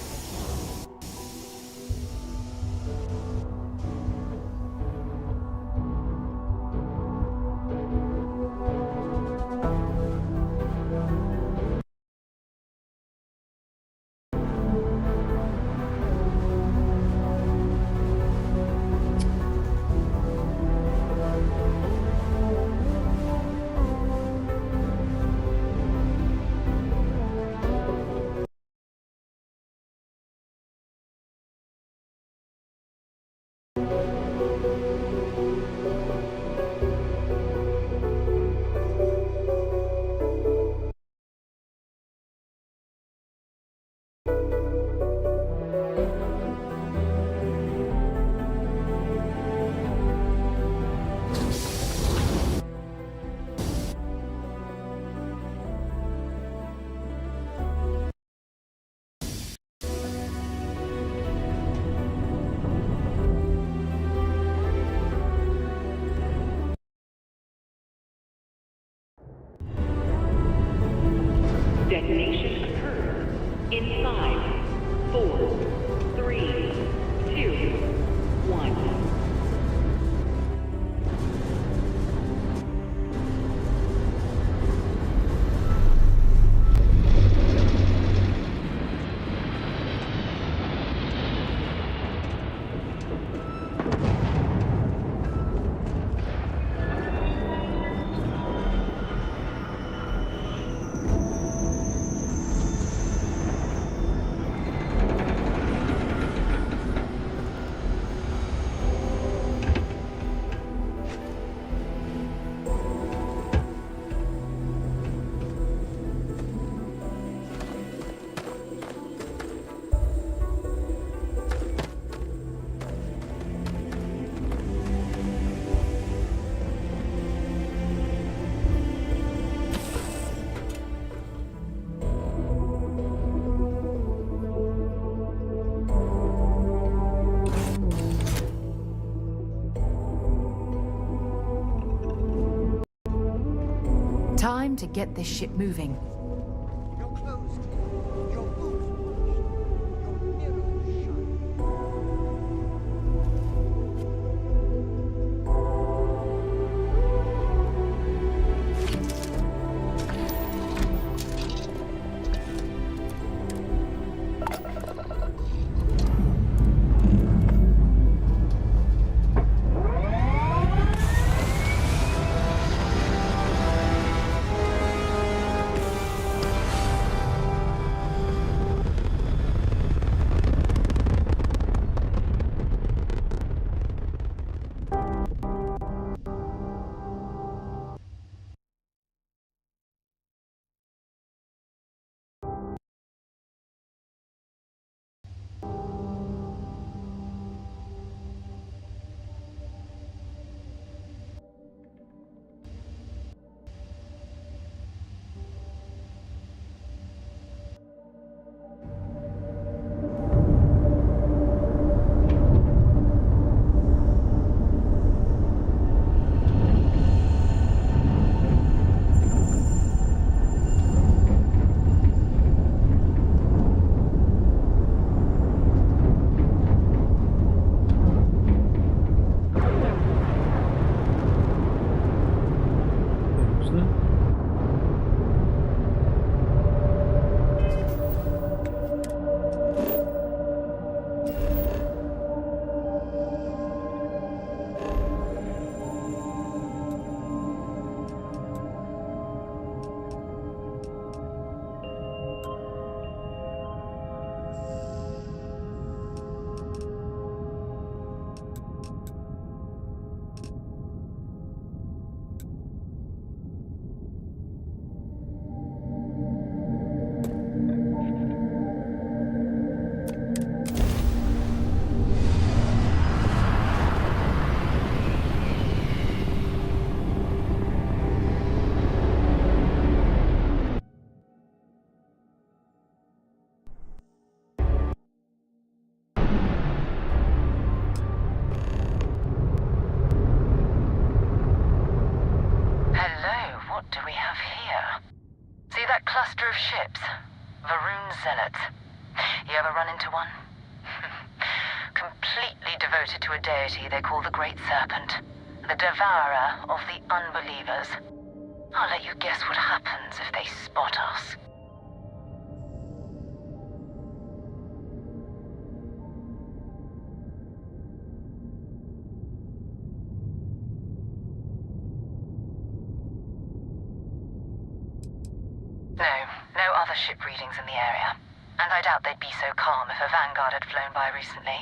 Detonation occurs in 5, 4, 3, 2, 1. Time to get this ship moving. Your clothes clean, your boots washed, your mirrors shine. cluster of ships. Varun Zealots. You ever run into one? Completely devoted to a deity they call the Great Serpent. The devourer of the unbelievers. I'll let you guess what happens if they spot us. No other ship readings in the area. And I doubt they'd be so calm if a Vanguard had flown by recently.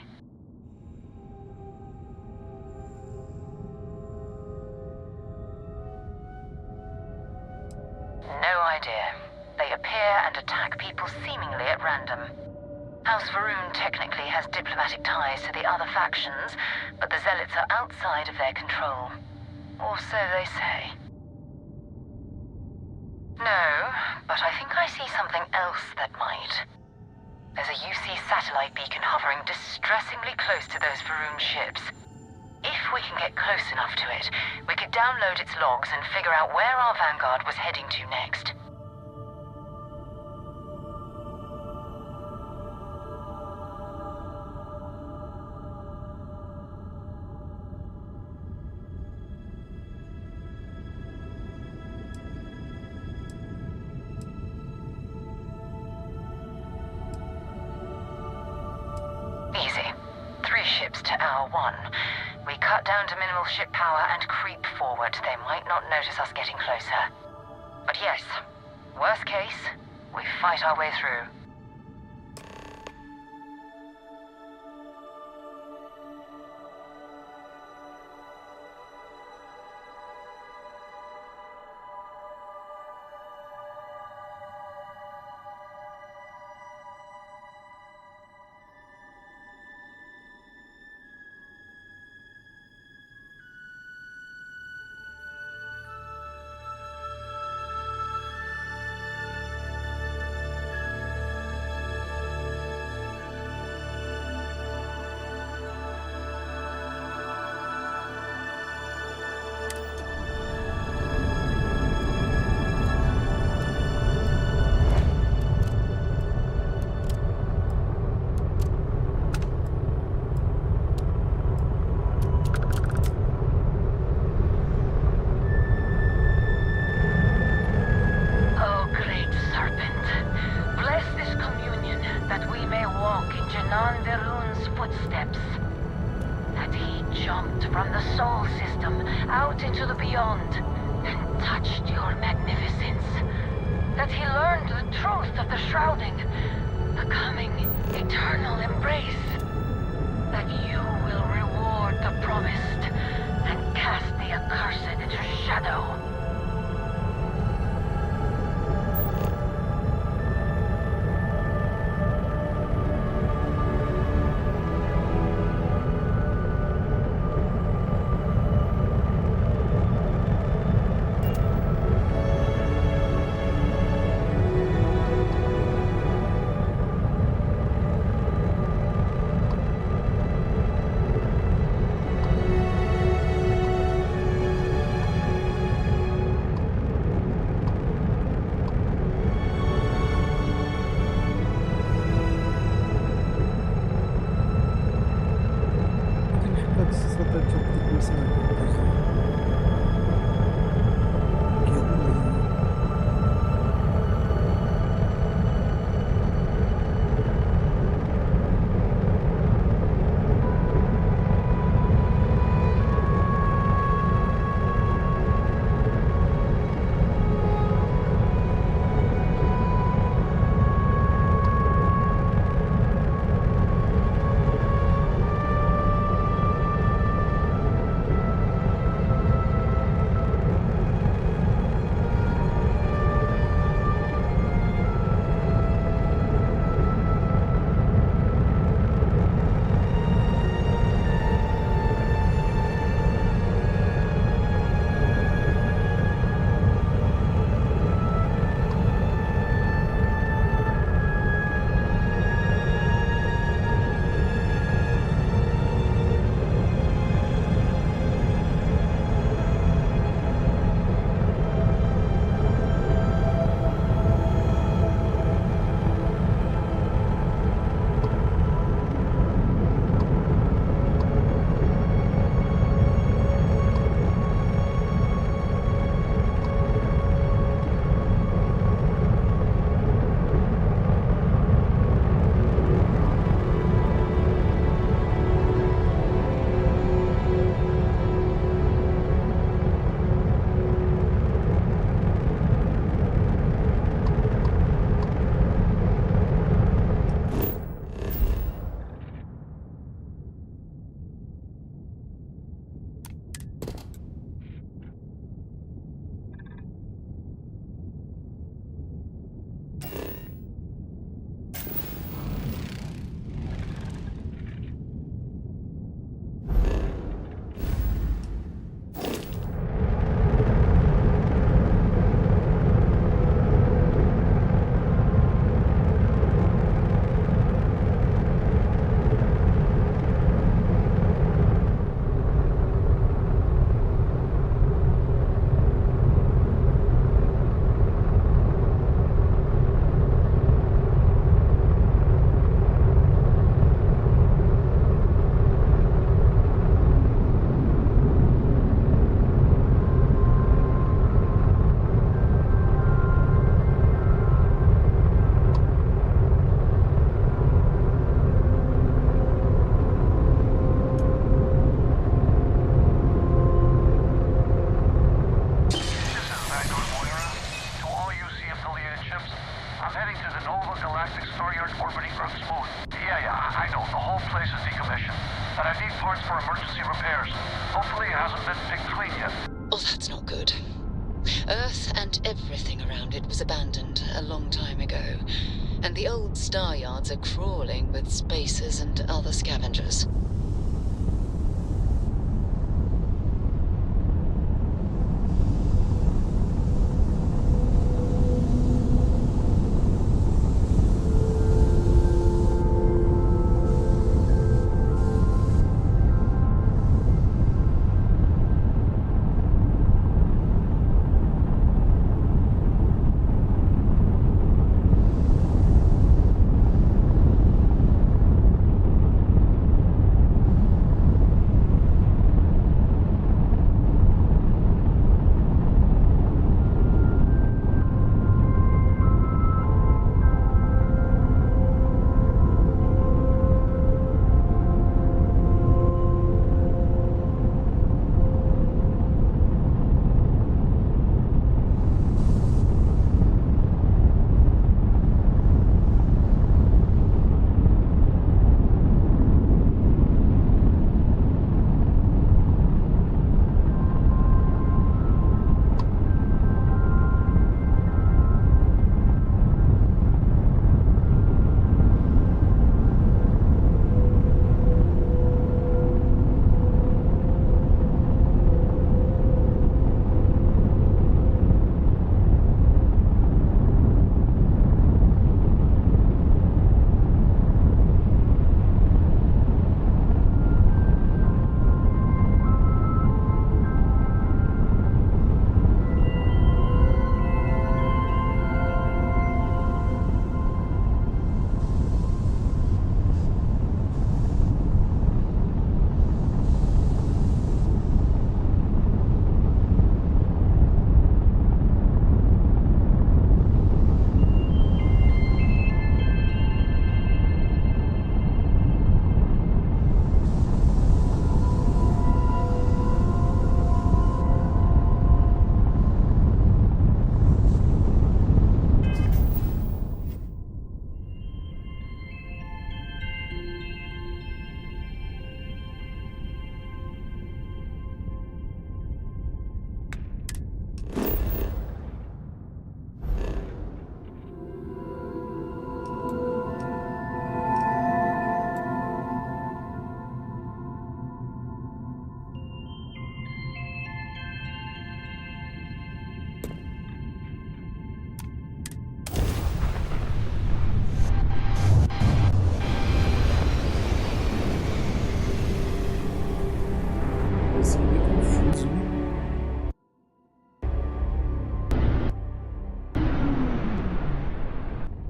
No idea. They appear and attack people seemingly at random. House Varun technically has diplomatic ties to the other factions, but the Zealots are outside of their control. Or so they say. No, but I think I see something else that might. There's a UC satellite beacon hovering distressingly close to those Varun ships. If we can get close enough to it, we could download its logs and figure out where our Vanguard was heading to next. Easy. 3 ships to our 1. We cut down to minimal ship power and creep forward. They might not notice us getting closer. But yes, worst case, we fight our way through. I'm heading to the Nova Galactic Star Yard orbiting Earth's moon. Yeah, I know. The whole place is decommissioned. But I need parts for emergency repairs. Hopefully it hasn't been picked clean yet. Oh, that's not good. Earth and everything around it was abandoned a long time ago. And the old star yards are crawling with spacers and other scavengers.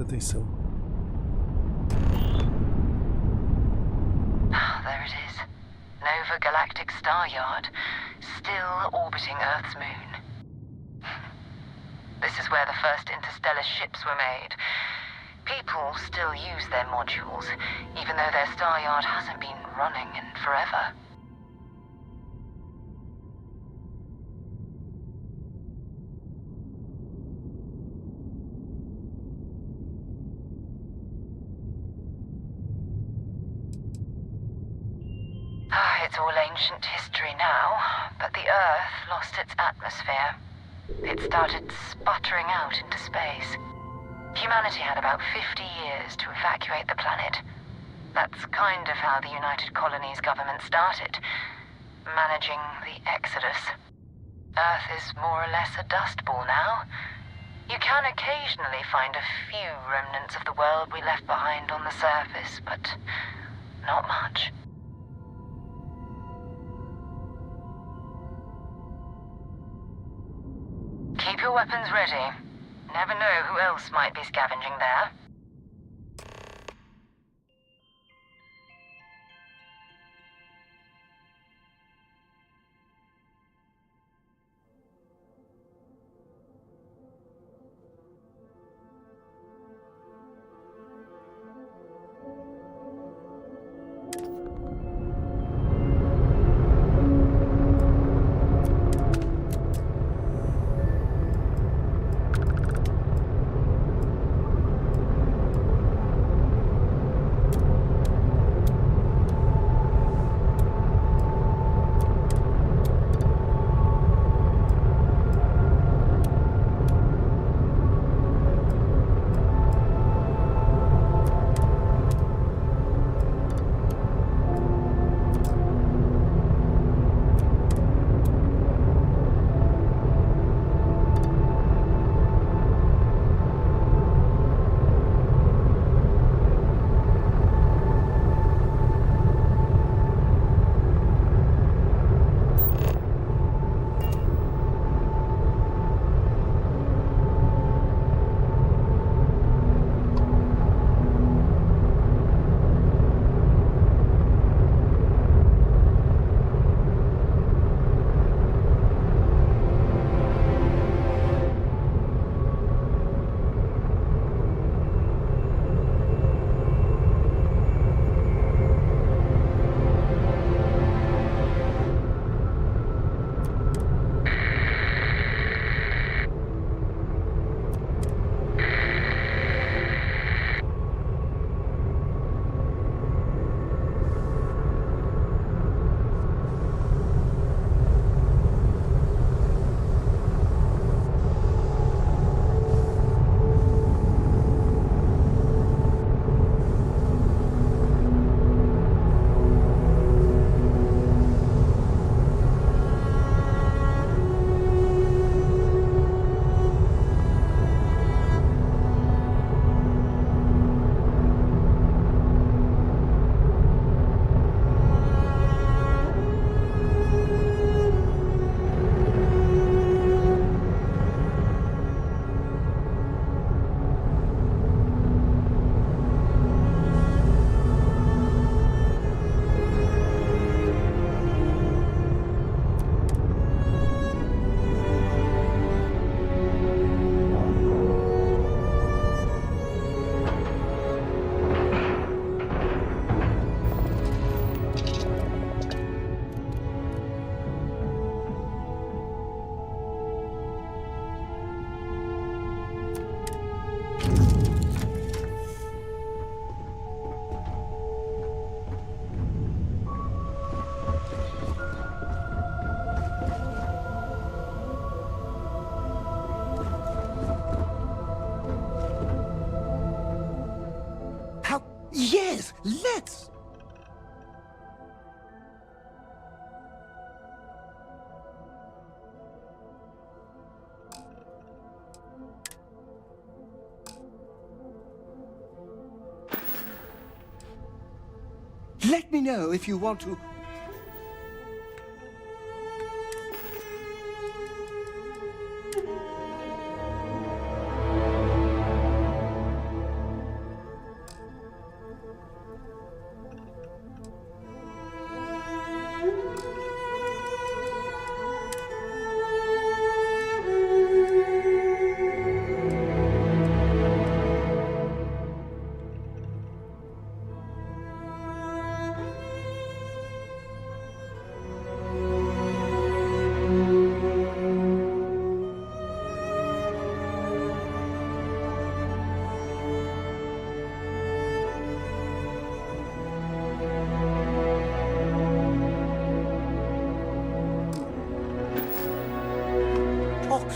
Atenção. There it is. Nova Galactic Star Yard, still orbiting Earth's moon. This is where the first interstellar ships were made. People still use their modules, even though their star yard hasn't been running in forever. It's all ancient history now, but the Earth lost its atmosphere. It started sputtering out into space. Humanity had about 50 years to evacuate the planet. That's kind of how the United Colonies government started, managing the exodus. Earth is more or less a dust ball now. You can occasionally find a few remnants of the world we left behind on the surface, but not much. Keep your weapons ready. Never know who else might be scavenging there. Yes, let's! Let me know if you want to...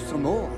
Some more.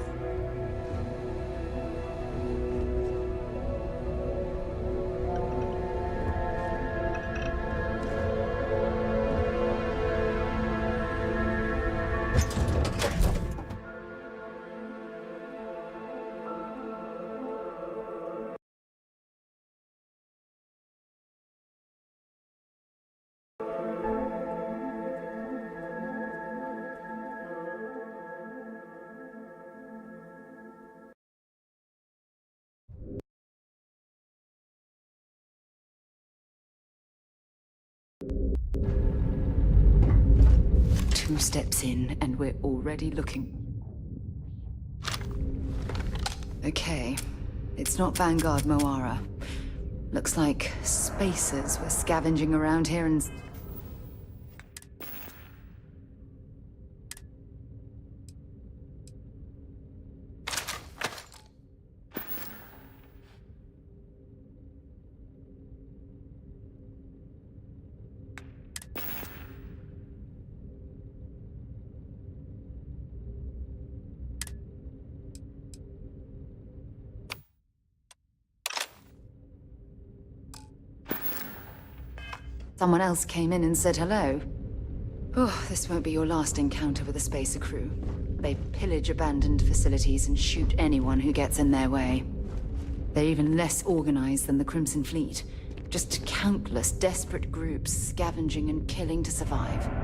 Two steps in, and we're already looking. Okay, it's not Vanguard Moara. Looks like spacers were scavenging around here and... Someone else came in and said hello. Oh, this won't be your last encounter with a spacer crew. They pillage abandoned facilities and shoot anyone who gets in their way. They're even less organized than the Crimson Fleet. Just countless desperate groups scavenging and killing to survive.